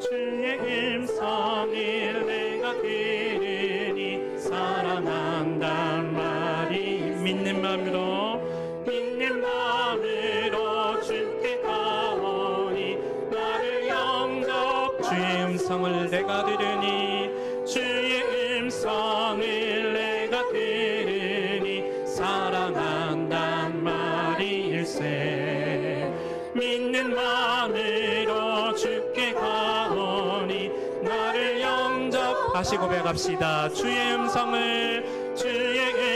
주의 음성을 내가 들으니 사랑한단 말이 믿는 마음으로 주께 가오니 나를 영접 주의 음성을 내가 들으니 주의 음성을 내가 들으니 사랑한단 말일세 믿는 마음으로 주께 가오니 나를 영접 다시 고백합시다. 주의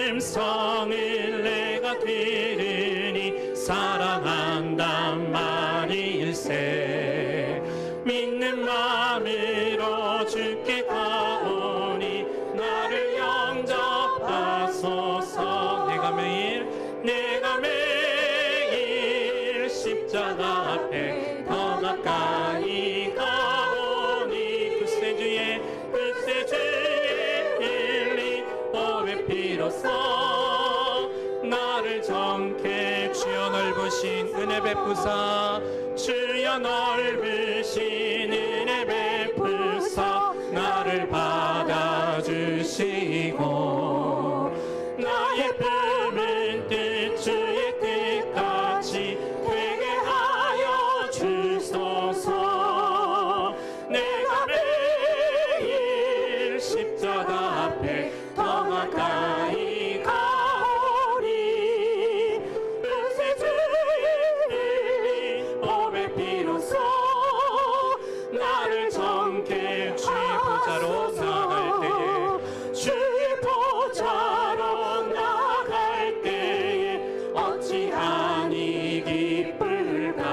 음성을 내가 들으니 사랑한단 말일세 믿는 마음으로 주께 가오니 나를 영접하소서. 내가 매일 십자가 앞에 더 가까이 가오니 글쎄 주의 흘린 보배 피로써 나를 정케 주여 넓으신 은혜 베푸사 주여 넓으신 은혜 베푸사 나를 받아주시고 나의 품은 뜻 주의 뜻같이 되게 하여 주소서. 내가 매일 십자가 앞에 더 가까이 가오니 은세 주의 보배 피로써 나를 정케 주의 보좌로 나갈 때에 주의 보좌로 나갈 때에 어찌하니 기쁠까.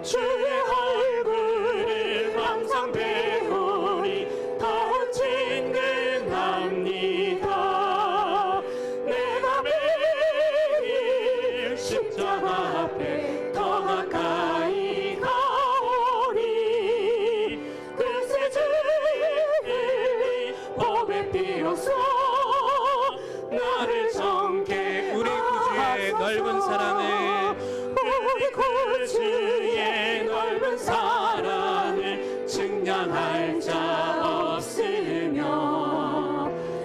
주의 얼굴을 항상 배우니 더욱 친근합니다. 내가 매일 십자가 앞에 더 가까이 가오니 글쎄 주의 보배 피로써 나를 정케 우리 구주의 넓은 사랑을 측량할 자 없으며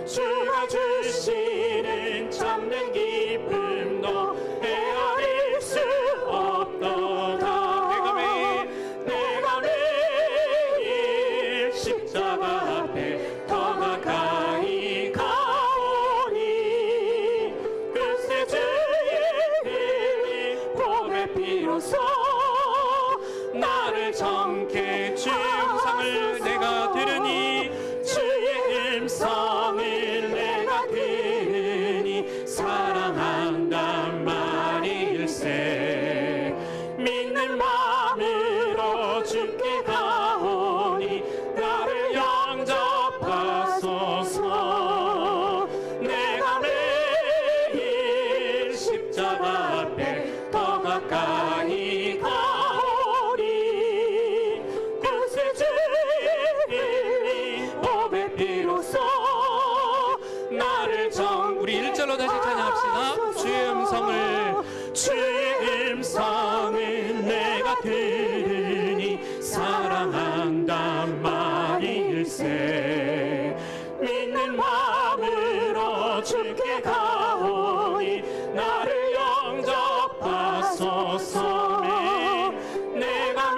주가 주시는 참된 기쁨도 헤아릴 수 없도다. 내가 매일 십자가 앞에 더 가까이 가오니 글쎄 주의 보배 피로써 나를 정케 주의 음성을 내가 들으니 주의 음성을 내가 들으니 사랑한단 말일세 믿는 마음으로 주께 가오니 나를 영접하소서. 내가 매일 십자가 앞에 더 가까이 가오니 글쎄 주의 보배 피로써 나를 우리 1절로 다시 찬양합시다. 주의 음성을 내가 들으니 사랑한단 말일세 믿는 마음으로 주께 가오니 나를 영접하소서. 내가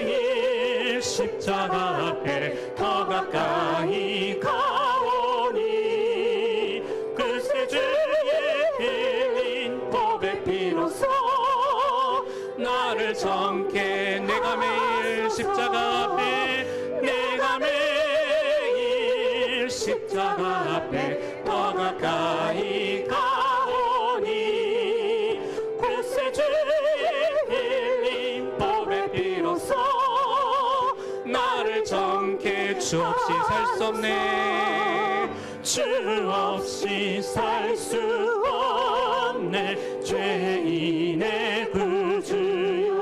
매일 십자가 앞에 더 가까이 가오니 글쎄 주의 흘린 보배 피로써 나를 정케 내가 매일 십자가 앞에 더 가까이 가오니 글쎄 주의 흘린 보배 피로써 나를 정케 주 없이 살 수 없네. 주 없이 살 수 없네. 죄인의 구주여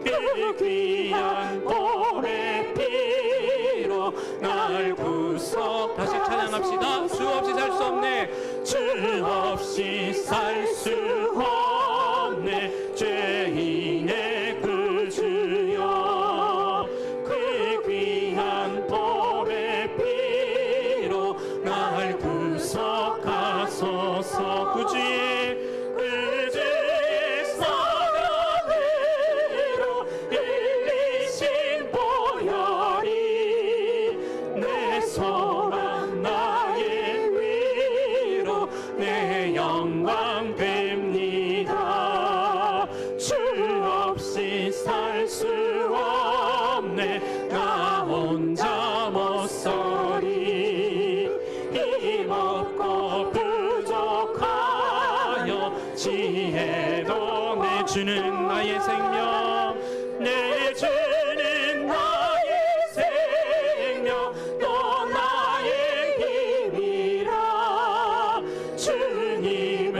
그 귀한 보배 피로 날 구속 다시 찬양합시다. 주 없이 살 수 없네. 주 없이 살 수 없네. 죄인의 구주여 수 없네. 나 혼자 못 서리. 힘없고 부족하여 지혜도 내주는 나의 생명, 내주는 나의 생명, 또 나의 힘이라. 주님을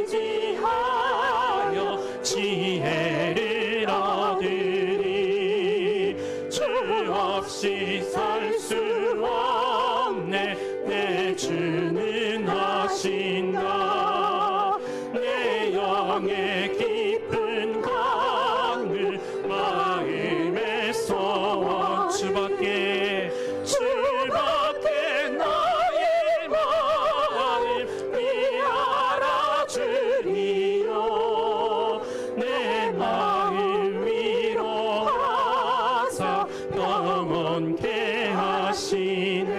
의지하여 지혜를 얻으리. 주 없이 살 수 없네. 내 주는 하신다. 내 영의 깊은 강을 마음의 소원 주밖에 나의 마음 위하라 주리요. 내 마음 위로하사 영원케 하시네.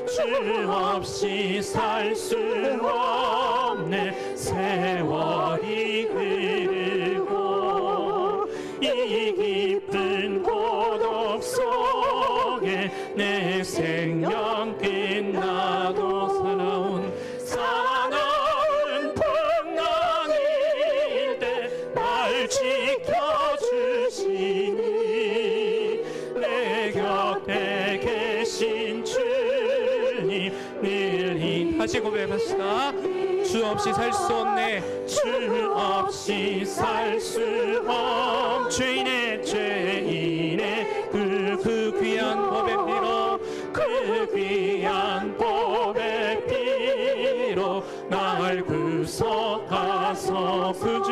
주 없이 살 수 없네. 세월이 흐르고 이 깊은 고독 속에 내 생명 끝나도 사나운 풍랑일 때 날 지켜주시니. 내 곁에 계신 주님 늘 다시 고백합시다. 주 없이 살 수 없네. 주 없이 살 수 없. 죄인의 그 귀한 법의 피로, 그 귀한 법의 피로 날 구속하소. 그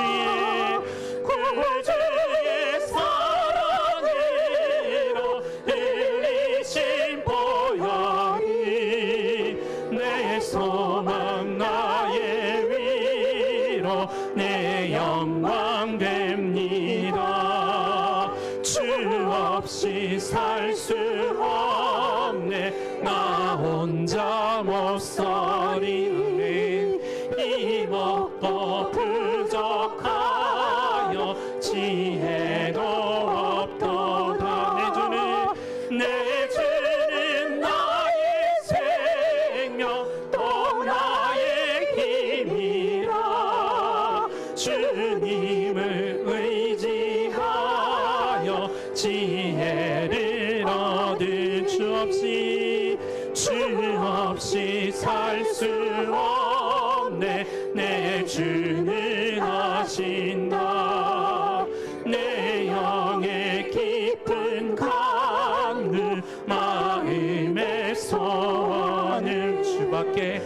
주의 사랑으로 흘리신 보혈이 내 소망 나의 위로 내 영광 됩니다. 주 없이 살 수 없네. 나 혼자 못 서리. 힘없고 부족하여 지혜도 없도다. 내주는 나의 생명, 또 나의 힘이라. 주님을 의지하여 지혜를 얻을. 주 없이 살 수 없네. 내 주는 하신다. 내 영의 깊은 강을 마음의 소원을 주밖에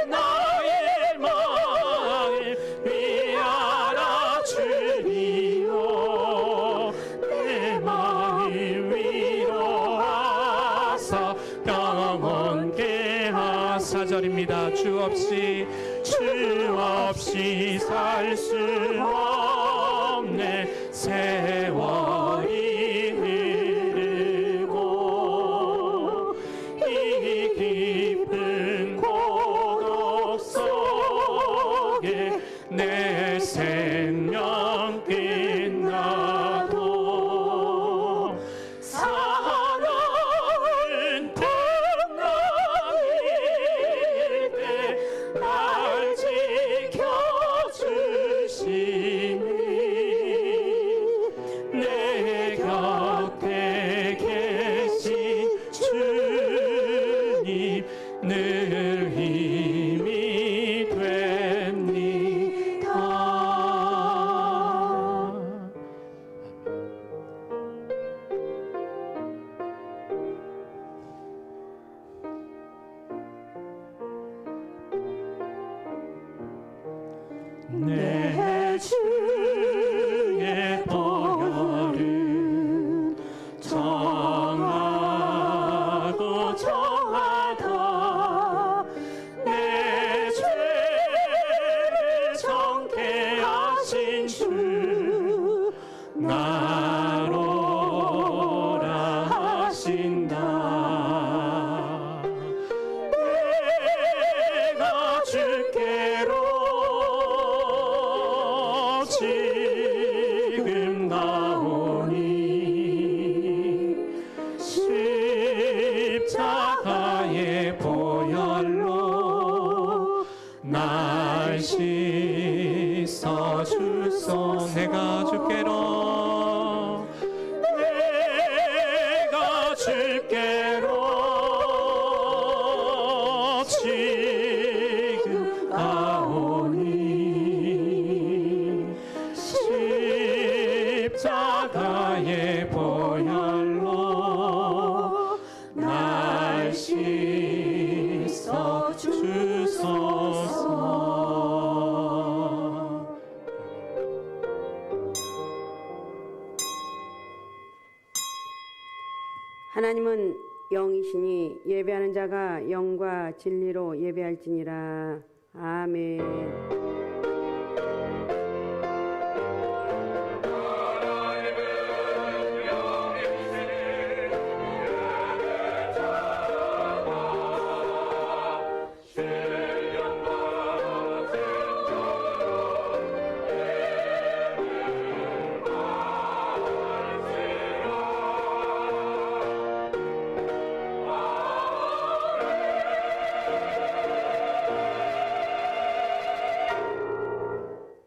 나의 마음 위하라 주리요. 내 마음 위로하사 영원케 하사. 4절입니다. 주 없이 살 수 없네. 세월이 흐르고 이 깊은 고독 속에 내 생명 끝나도 사나운 풍랑일 때 날 지켜주시니. 내 곁에 계신 주님 늘 힘이 됩니다. 내 주의 보혈은 정하고 정하다. 내 죄를 정케 하신 주 나로라 하신다. 내가 주께로 바다의 보혈로 날 씻어 주소서. 하나님은 영이시니 예배하는 자가 영과 진리로 예배할지니라. 아멘.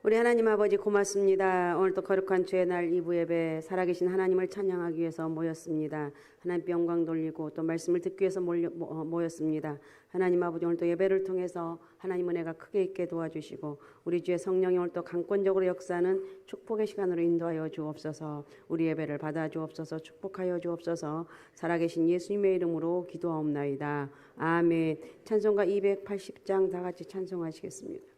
우리 하나님 아버지 고맙습니다. 오늘도 거룩한 주의 날 2부 예배 살아계신 하나님을 찬양하기 위해서 모였습니다. 하나님께 영광 돌리고 또 말씀을 듣기 위해서 모였습니다. 하나님 아버지 오늘도 예배를 통해서 하나님 은혜가 크게 있게 도와주시고 우리 주의 성령이 오늘도 강권적으로 역사하는 축복의 시간으로 인도하여 주옵소서. 우리 예배를 받아 주옵소서. 축복하여 주옵소서. 살아계신 예수님의 이름으로 기도하옵나이다. 아멘. 찬송가 280장 다 같이 찬송하시겠습니다.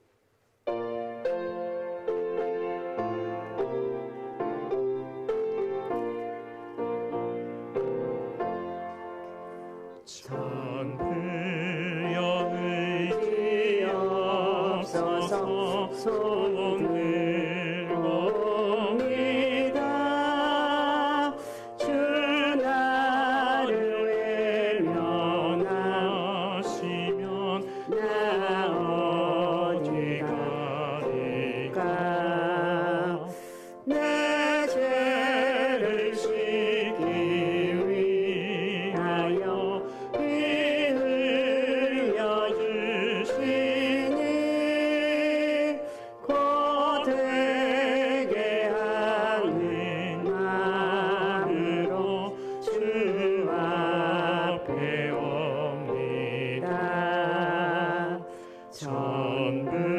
천부여의 없어서 손을 봅니다. 주 나를 외면하시면 나 어디 가리까. 내 죄를 씻기 위하여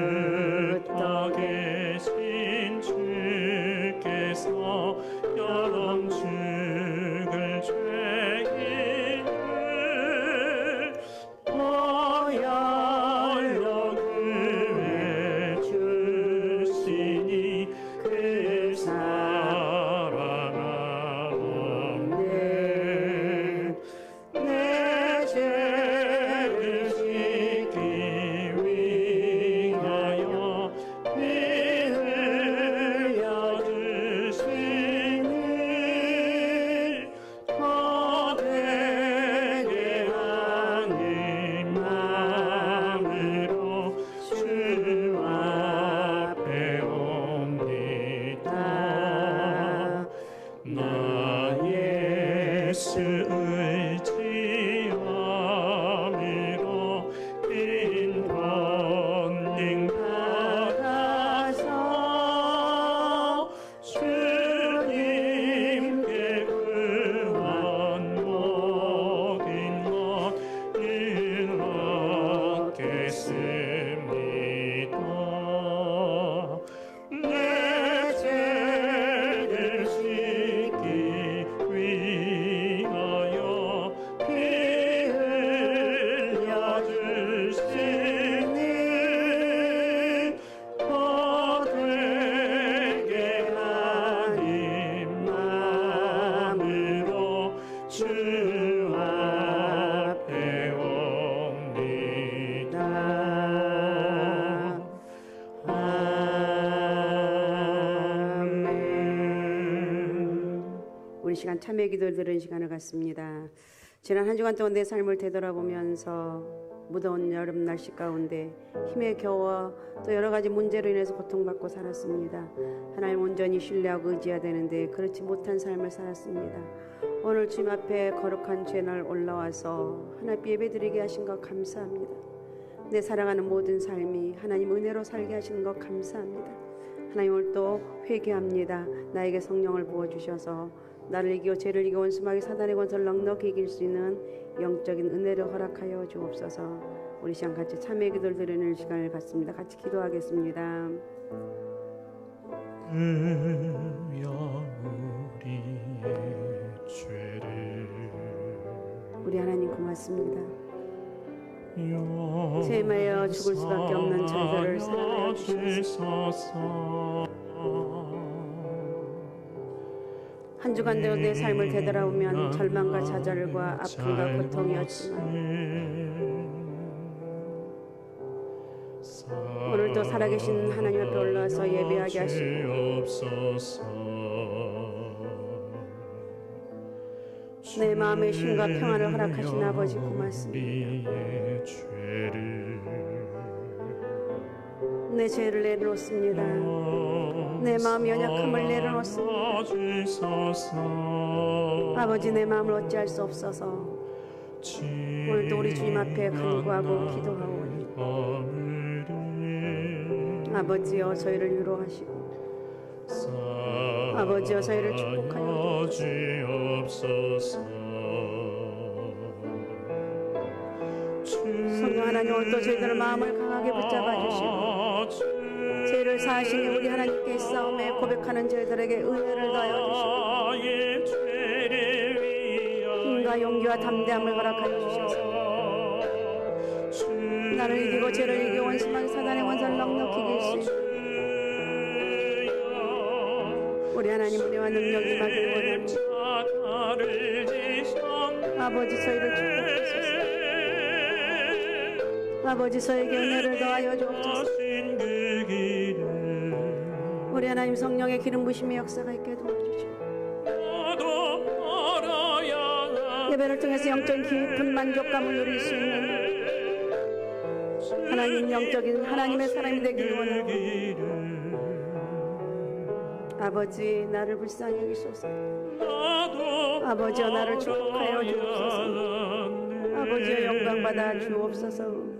전부터 계신 주께서 여름 죽을 죄인을 보혈로 구해 주시니 그 사랑하옵네. 내 죄를 씻기 위하여 피 흘려 주시니 거되게 하는 마음으로 주 앞에 옵니다. 나 예수 의지함으로 빈 권능 받아서 주님께 구원 모든 것 이루었겠습니다. 내 죄를 씻기 위하여 피 흘려 주시니 거되게 하는 마음으로 주 앞에 옵니다. 아멘. 우리 시간 참회 기도를 들은 시간을 갖습니다. 지난 한 주간 동안 내 삶을 되돌아보면서 무더운 여름 날씨 가운데 힘에 겨워 또 여러 가지 문제로 인해서 고통받고 살았습니다. 하나님 온전히 신뢰하고 의지해야 되는데 그렇지 못한 삶을 살았습니다. 오늘 주님 앞에 거룩한 주의 날 올라와서 하나님 예배드리게 하신 것 감사합니다. 내 살아가는 모든 삶이 하나님 은혜로 살게 하시는 것 감사합니다. 하나님 오늘 또 회개합니다. 나에게 성령을 부어주셔서 나를 이기고 죄를 이기고 원수마귀 사단의 권세를 넉넉히 이길 수 있는 영적인 은혜를 허락하여 주옵소서. 우리 시간 같이 참회 기도를 드리는 시간을 갖습니다. 같이 기도하겠습니다. 그여 우리 하나님 고맙습니다. 죄마여 죽을 수밖에 없는 저희들을 사랑하여 주셔서 한 주간도 내 삶을 되돌아보면 절망과 좌절과 아픔과 고통이었지만 오늘도 살아계신 하나님 앞에 올라와서 예배하게 하시고 내 마음의 쉼과 평안을 허락하신 아버지 고맙습니다. 내 죄를 내려놓습니다. 내 마음 연약함을 내려놓습니다. 아버지 내 마음을 어찌할 수 없어서 오늘도 우리 주님 앞에 간구하고 기도하오니 아버지여 저희를 위로하시고 아버지여 저희를 축복하여 주옵소서. 성령 하나님 오늘도 저희들의 마음을 강하게 붙잡아 주시고 죄를 사하시니 우리 하나님께 싸움에 고백하는 저희들에게 은혜를 더하여 주시고 힘과 용기와 담대함을 허락하여 주셔서 나를 이기고 죄를 이기고 원심한 사단의 원산을 넉넉히 이길 수 있는 우리 하나님 은혜와 능력이 임하기를 원합니다. 아버지 저희를 축복하소서. 아버지 저에게 은혜를 더하여 주옵소서. 우리 하나님 성령의 기름 부심의 역사가 있게 도와주시고 예배를 통해서 영적인 깊은 만족감을 누릴 수 있는 하나님 영적인 하나님의 사람이 되기를 원하고 아버지 나를 불쌍히 여기소서. 아버지여 나를 축복하여 주옵소서. 아버지여 영광받아 주옵소서.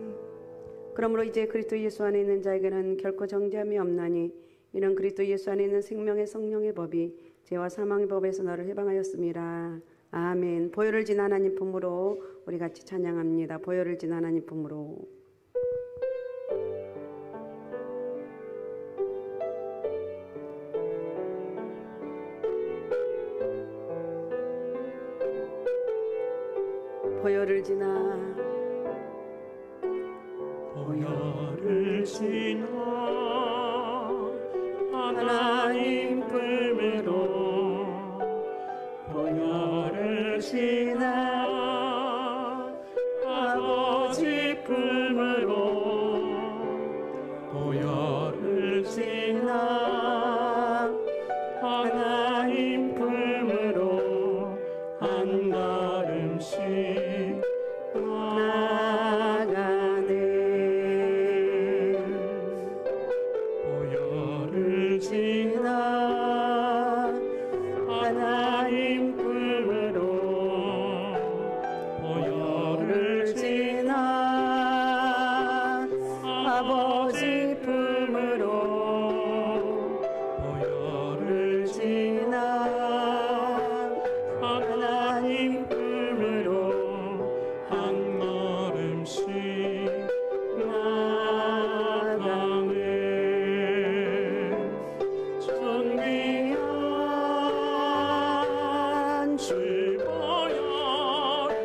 그러므로 이제 그리스도 예수 안에 있는 자에게는 결코 정죄함이 없나니 이는 그리스도 예수 안에 있는 생명의 성령의 법이 죄와 사망의 법에서 너를 해방하였습니다. 아멘. 보혈을 진 하나님 품으로 우리 같이 찬양합니다. 보혈을 진 하나님 품으로. 보혈을 지나 보혈을 지나 하나님 품으로 보혈을 지나 아버지 품으로 보혈을 지나 하나님 품으로 한 걸음씩 나가네. 보혈을 지나 하나님 품으로 보혈을 지나 아버지 품으로 보혈을 지나 하나님 품으로 한 걸음씩 나가네. 존귀한 주 보혈이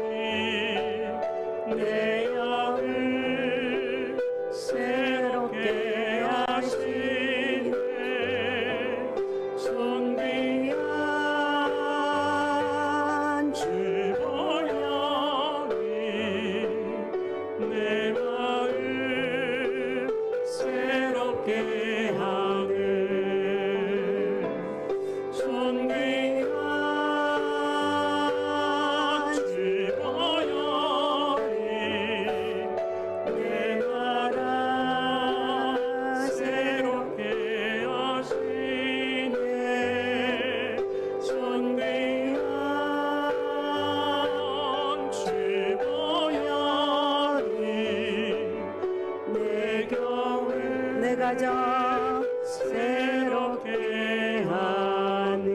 내 영을 새롭게 하시네. 존귀한 주 보혈이 내 마음 새롭게 하네. 존귀한 주 보혈이 내 나라 새롭게 하시네. 존귀한 주 보혈이 내 교회 내 가정 새롭게 하네.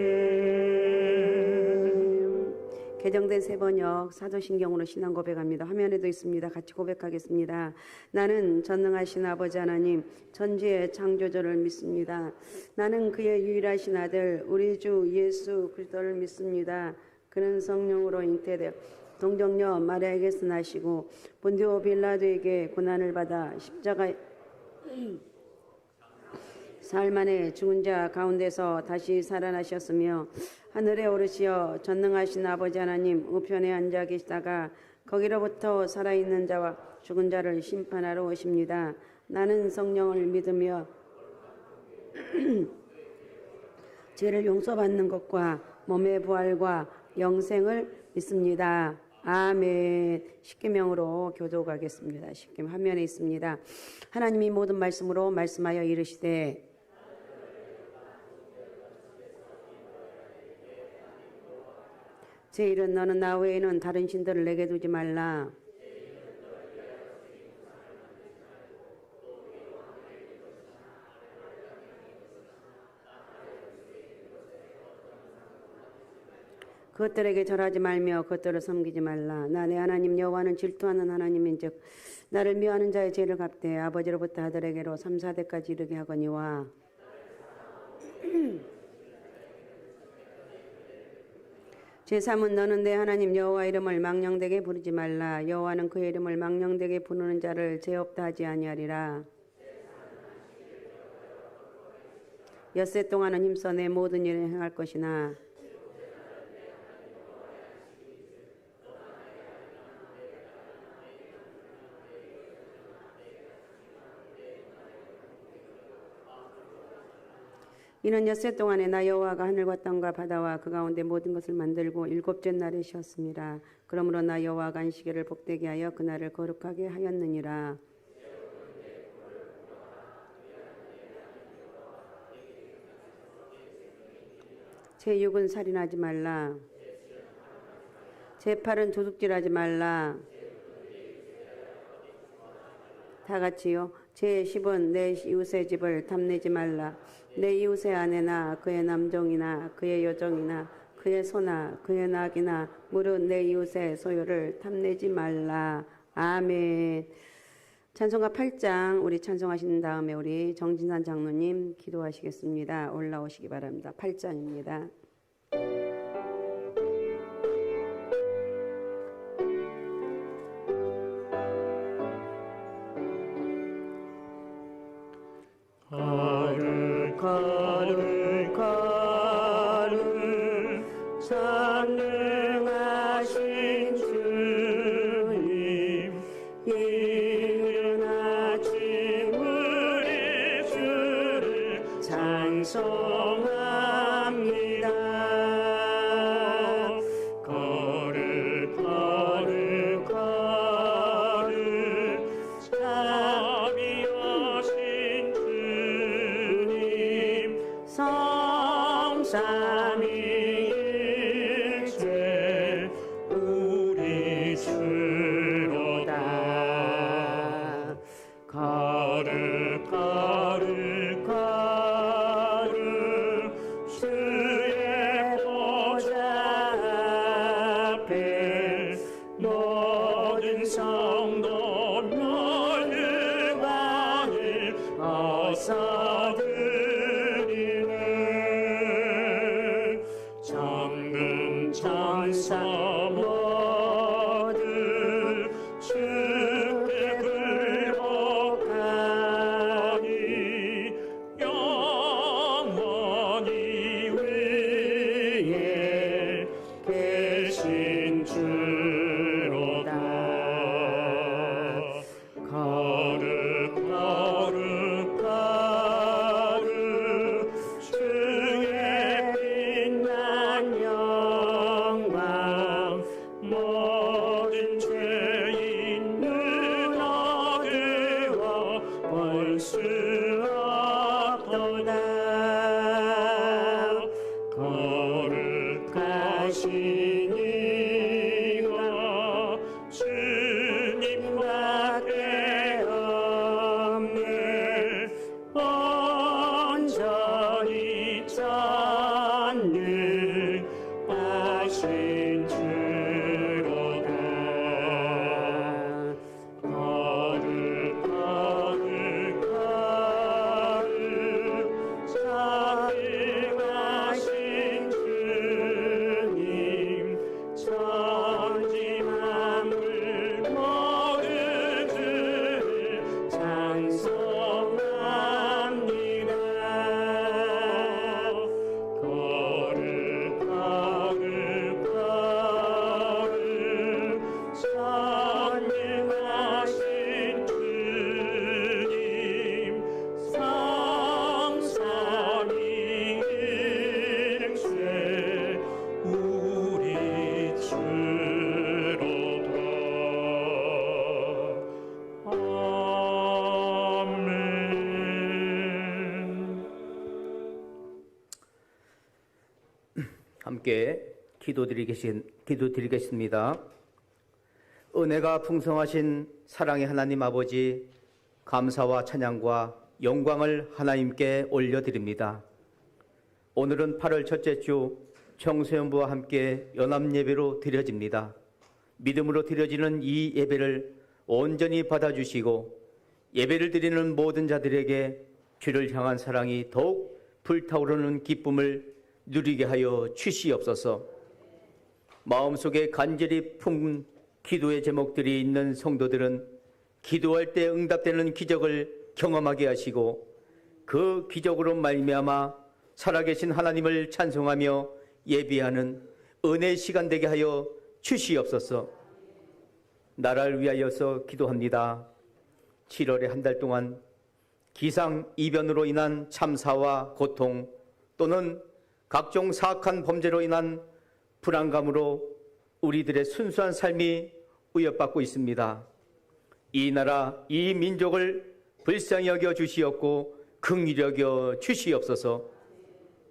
개정된 새번역 사도신경으로 신앙 고백합니다. 화면에도 있습니다. 같이 고백하겠습니다. 나는 전능하신 아버지 하나님 전지의 창조주를 믿습니다. 나는 그의 유일하신 아들 우리 주 예수 그리스도를 믿습니다. 그는 성령으로 잉태되어 동정녀 마리아에게서 나시고 본디오 빌라도에게 고난을 받아 십자가 사흘 만에 죽은 자 가운데서 다시 살아나셨으며 하늘에 오르시어 전능하신 아버지 하나님 우편에 앉아 계시다가 거기로부터 살아있는 자와 죽은 자를 심판하러 오십니다. 나는 성령을 믿으며 죄를 용서받는 것과 몸의 부활과 영생을 믿습니다. 아멘. 십계명으로 교도가겠습니다. 십계명 화면에 있습니다. 하나님이 모든 말씀으로 말씀하여 이르시되 제1은 너는 나 외에는 다른 신들을 내게 두지 말라. 그것들에게 절하지 말며 그것들을 섬기지 말라. 나 내 하나님 여호와는 질투하는 하나님인즉 나를 미워하는 자의 죄를 갚되 아버지로부터 아들에게로 3, 4대까지 이르게 하거니와 제3은 너는 내 하나님 여호와 이름을 망령되게 부르지 말라. 여호와는 그의 이름을 망령되게 부르는 자를 죄 없다 하지 아니하리라. 엿새 동안은 힘써 내 모든 일을 행할 것이나 이는 엿새 동안에 나 여호와가 하늘과 땅과 바다와 그 가운데 모든 것을 만들고 일곱째 날에 쉬었습니다. 그러므로 나 여호와가 안식일을 복되게 하여 그날을 거룩하게 하였느니라. 제6은 살인하지 말라. 제8은 도둑질하지 말라. 다 같이요. 제10은 내 이웃의 집을 탐내지 말라. 내 이웃의 아내나 그의 남종이나 그의 여종이나 그의 소나 그의 낙이나 무릇 내 이웃의 소유를 탐내지 말라. 아멘. 찬송가 8장 우리 찬송하신 다음에 우리 정진산 장로님 기도하시겠습니다. 올라오시기 바랍니다. 8장입니다. 전능하신 주님 이른 아침 우리 주를 찬송합니다. 거룩 거룩 거룩 자비하신 주님 성삼위일체 우리 주로다. 거룩 거룩 거룩 주의 보좌 앞에 모든 성도 너의 방을 어서 드리네. 천군 천사 모두 주께 굴복하니 영원히 위에 계신 주로다. 거룩 거룩 거룩 주의 빛난 영광 모든 죄 있는 어두워 볼 수 없도다. 거룩하신 이가 주님밖에 없네. 온전히 전능하신 주로다. 거룩 거룩 거룩 전능하신 주님 함께 기도드리겠습니다. 은혜가 풍성하신 사랑의 하나님 아버지, 감사와 찬양과 영광을 하나님께 올려드립니다. 오늘은 8월 첫째 주 청소년부와 함께 연합예배로 드려집니다. 믿음으로 드려지는 이 예배를 온전히 받아주시고 예배를 드리는 모든 자들에게 주를 향한 사랑이 더욱 불타오르는 기쁨을 누리게 하여 주시옵소서. 마음속에 간절히 품은 기도의 제목들이 있는 성도들은 기도할 때 응답되는 기적을 경험하게 하시고 그 기적으로 말미암아 살아계신 하나님을 찬송하며 예비하는 은혜의 시간 되게 하여 주시옵소서. 나라를 위하여서 기도합니다. 7월에 한 달 동안 기상이변으로 인한 참사와 고통 또는 각종 사악한 범죄로 인한 불안감으로 우리들의 순수한 삶이 위협받고 있습니다. 이 나라, 이 민족을 불쌍히 여겨 주시옵고 긍휼히 여겨 주시옵소서.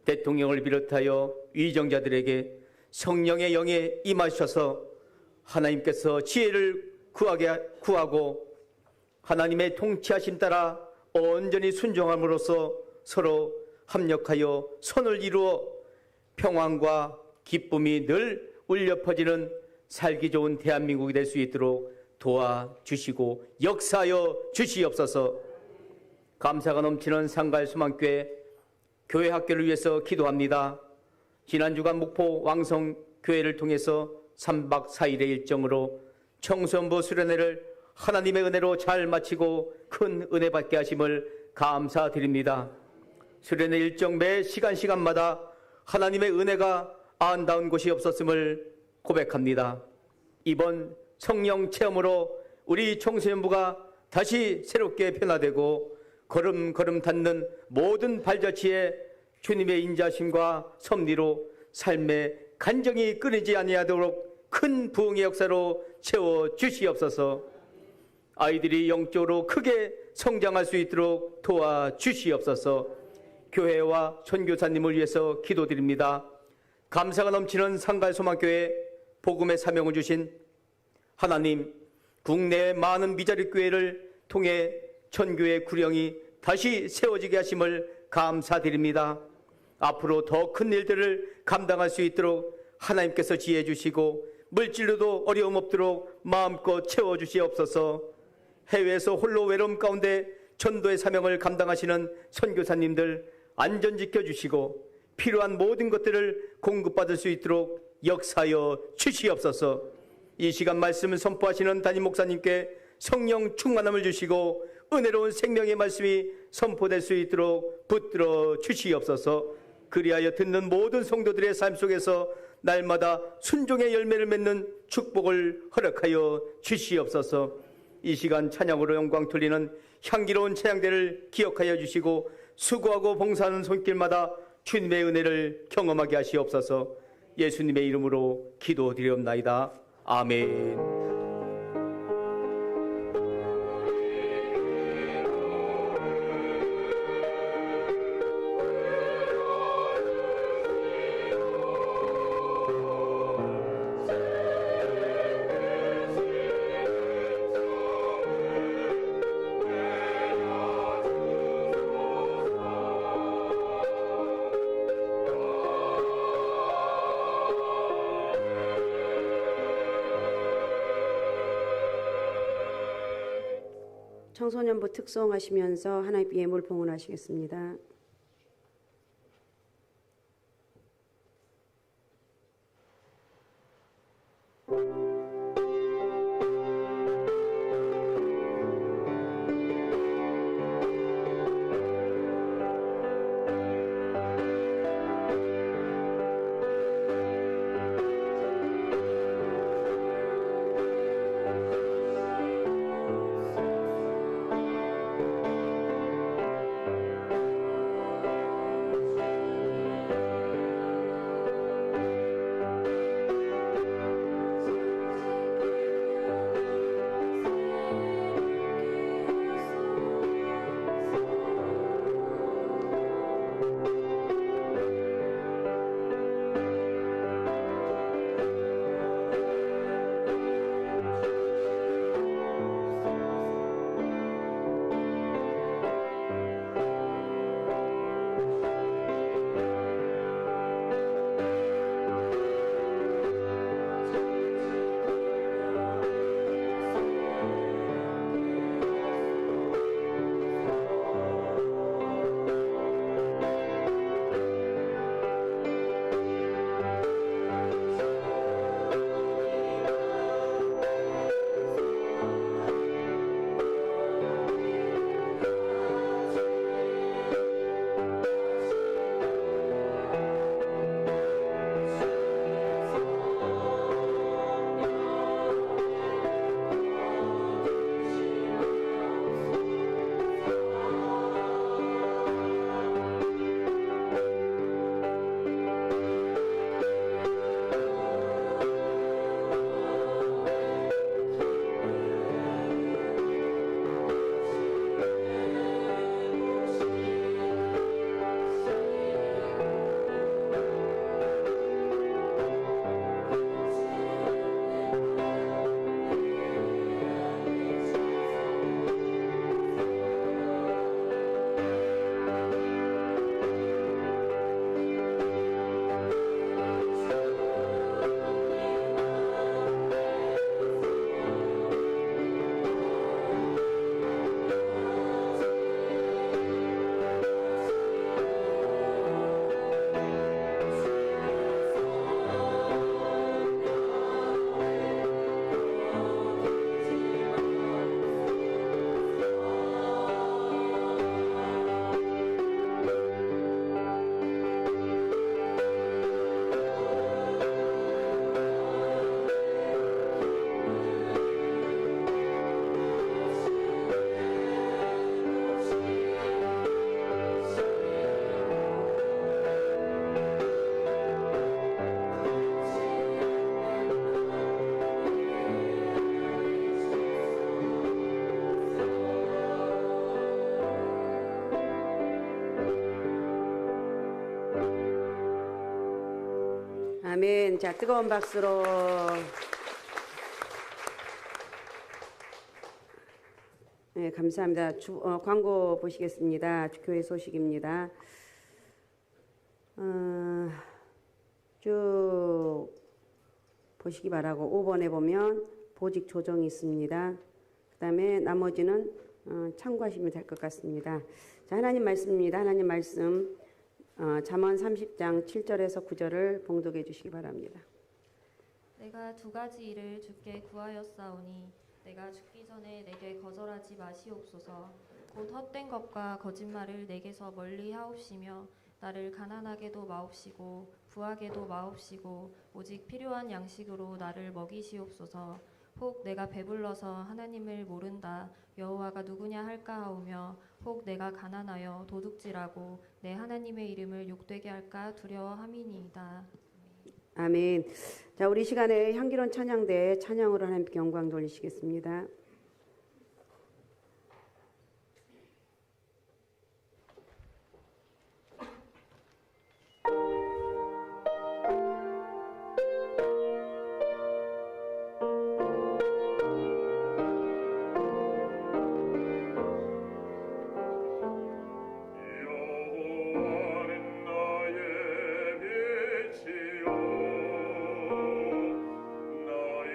대통령을 비롯하여 위정자들에게 성령의 영에 임하셔서 하나님께서 지혜를 구하고 하나님의 통치하심 따라 온전히 순종함으로써 서로 합력하여 선을 이루어 평안과 기쁨이 늘 울려 퍼지는 살기 좋은 대한민국이 될 수 있도록 도와주시고 역사하여 주시옵소서. 감사가 넘치는 상갈수만교회 교회 학교를 위해서 기도합니다. 지난 주간 목포 왕성교회를 통해서 3박 4일의 일정으로 청소년부 수련회를 하나님의 은혜로 잘 마치고 큰 은혜 받게 하심을 감사드립니다. 수련회 일정 매 시간마다 하나님의 은혜가 아름다운 곳이 없었음을 고백합니다. 이번 성령 체험으로 우리 청소년부가 다시 새롭게 변화되고 걸음걸음 닿는 모든 발자취에 주님의 인자심과 섭리로 삶의 간정이 끊이지 아니하도록 큰 부흥의 역사로 채워 주시옵소서. 아이들이 영적으로 크게 성장할 수 있도록 도와주시옵소서. 교회와 선교사님을 위해서 기도드립니다. 감사가 넘치는 상갈소망교회 복음의 사명을 주신 하나님, 국내의 많은 미자립 교회를 통해 전교의 구령이 다시 세워지게 하심을 감사드립니다. 앞으로 더 큰 일들을 감당할 수 있도록 하나님께서 지혜 주시고 물질로도 어려움 없도록 마음껏 채워주시옵소서. 해외에서 홀로 외로움 가운데 전도의 사명을 감당하시는 선교사님들 안전 지켜주시고 필요한 모든 것들을 공급받을 수 있도록 역사하여 주시옵소서. 이 시간 말씀을 선포하시는 담임 목사님께 성령 충만함을 주시고 은혜로운 생명의 말씀이 선포될 수 있도록 붙들어 주시옵소서. 그리하여 듣는 모든 성도들의 삶 속에서 날마다 순종의 열매를 맺는 축복을 허락하여 주시옵소서. 이 시간 찬양으로 영광 돌리는 향기로운 찬양대를 기억하여 주시고 수고하고 봉사하는 손길마다 주님의 은혜를 경험하게 하시옵소서. 예수님의 이름으로 기도드리옵나이다. 아멘. 청소년부 특송하시면서 하나님께 예물 봉헌하시겠습니다. 아멘. 자, 뜨거운 박수로. 네, 감사합니다. 광고 보시겠습니다. 교회 소식입니다. 쭉 보시기 바라고 5번에 보면 보직 조정이 있습니다. 그 다음에 나머지는 참고하시면 될 것 같습니다. 자, 하나님 말씀입니다. 하나님 말씀 잠언 30장 7절에서 9절을 봉독해 주시기 바랍니다. 내가 두 가지 일을 주께 구하였사오니 내가 죽기 전에 내게 거절하지 마시옵소서. 곧 헛된 것과 거짓말을 내게서 멀리 하옵시며 나를 가난하게도 마옵시고 부하게도 마옵시고 오직 필요한 양식으로 나를 먹이시옵소서. 혹 내가 배불러서 하나님을 모른다 여호와가 누구냐 할까 하오며 혹 내가 가난하여 도둑질하고 내 하나님의 이름을 욕되게 할까 두려워함이니이다. 아멘. 자, 우리 시간에 향기로운 찬양대 찬양으로 하나님께 영광 돌리시겠습니다. 여호와는 나의 빛이요 나의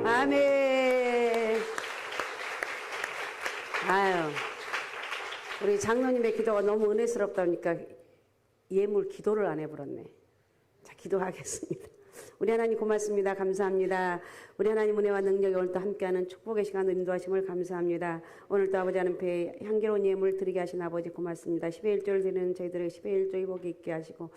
아멘. 아유, 우리 장로님의 기도가 너무 은혜스럽다니까 예물 기도를 안 해버렸네. 자, 기도하겠습니다. 우리 하나님 고맙습니다. 감사합니다. 우리 하나님 은혜와 능력이 오늘도 함께하는 축복의 시간을 인도하심을 감사합니다. 오늘도 아버지 하나님 배에 향기로운 예물 드리게 하신 아버지 고맙습니다. 11조를 드리는 저희들에게 11조의 복이 있게 하시고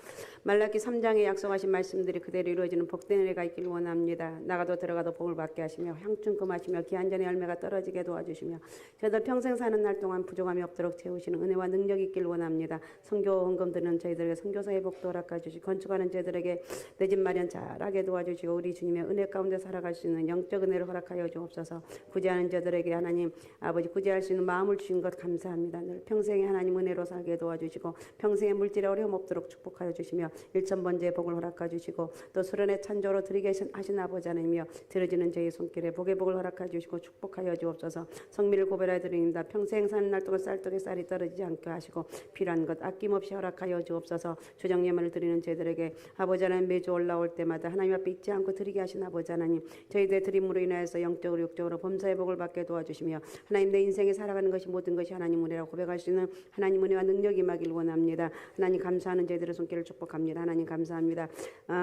말라기 3장에 약속하신 말씀들이 그대로 이루어지는 복된 은혜가 있길 원합니다. 나가도 들어가도 복을 받게 하시며 향중 금하시며 귀한 전의 열매가 떨어지게 도와주시며 저희들 평생 사는 날 동안 부족함이 없도록 채우시는 은혜와 능력이 있길 원합니다. 선교 헌금 드리는 저희들에게 선교사의 복도 허락해 주시고 건축하는 저희들에게 내 집 마련 잘하게 도와주시고 우리 주님의 은혜 가운데 살아갈 수 있는 영적 은혜를 허락하여 주옵소서. 구제하는 저들에게 하나님 아버지 구제할 수 있는 마음을 주신 것 감사합니다. 늘 평생에 하나님 은혜로 살게 도와주시고 평생의 물질에 어려움 없도록 축복하여 주시며 일천번제의 복을 허락하여 주시고 또 수련의 찬조로 드리게 하신 아버지 하나님이여 들어지는 저희 손길에 복의 복을 허락하여 주시고 축복하여 주옵소서. 성미를 고별하여 드립니다. 평생 사는 날 동안 쌀떡에 쌀이 떨어지지 않게 하시고 필요한 것 아낌없이 허락하여 주옵소서. 주정예물을 드리는 저희들에게 아버지 하나님 매주 올라올 때마다 하나님 앞에 잊지 않고 드리게 하신 아버지 하나님 저희들의 드림으로 인하여서 영적으로 육적으로 범사의 복을 받게 도와주시며 하나님 내 인생에 살아가는 것이 모든 것이 하나님 은혜라고 고백할 수 있는 하나님 은혜와 능력이 임하길 원합니다. 하나님 감사하는 저희들의 손길을 축복합니다. 하나님 감사합니다.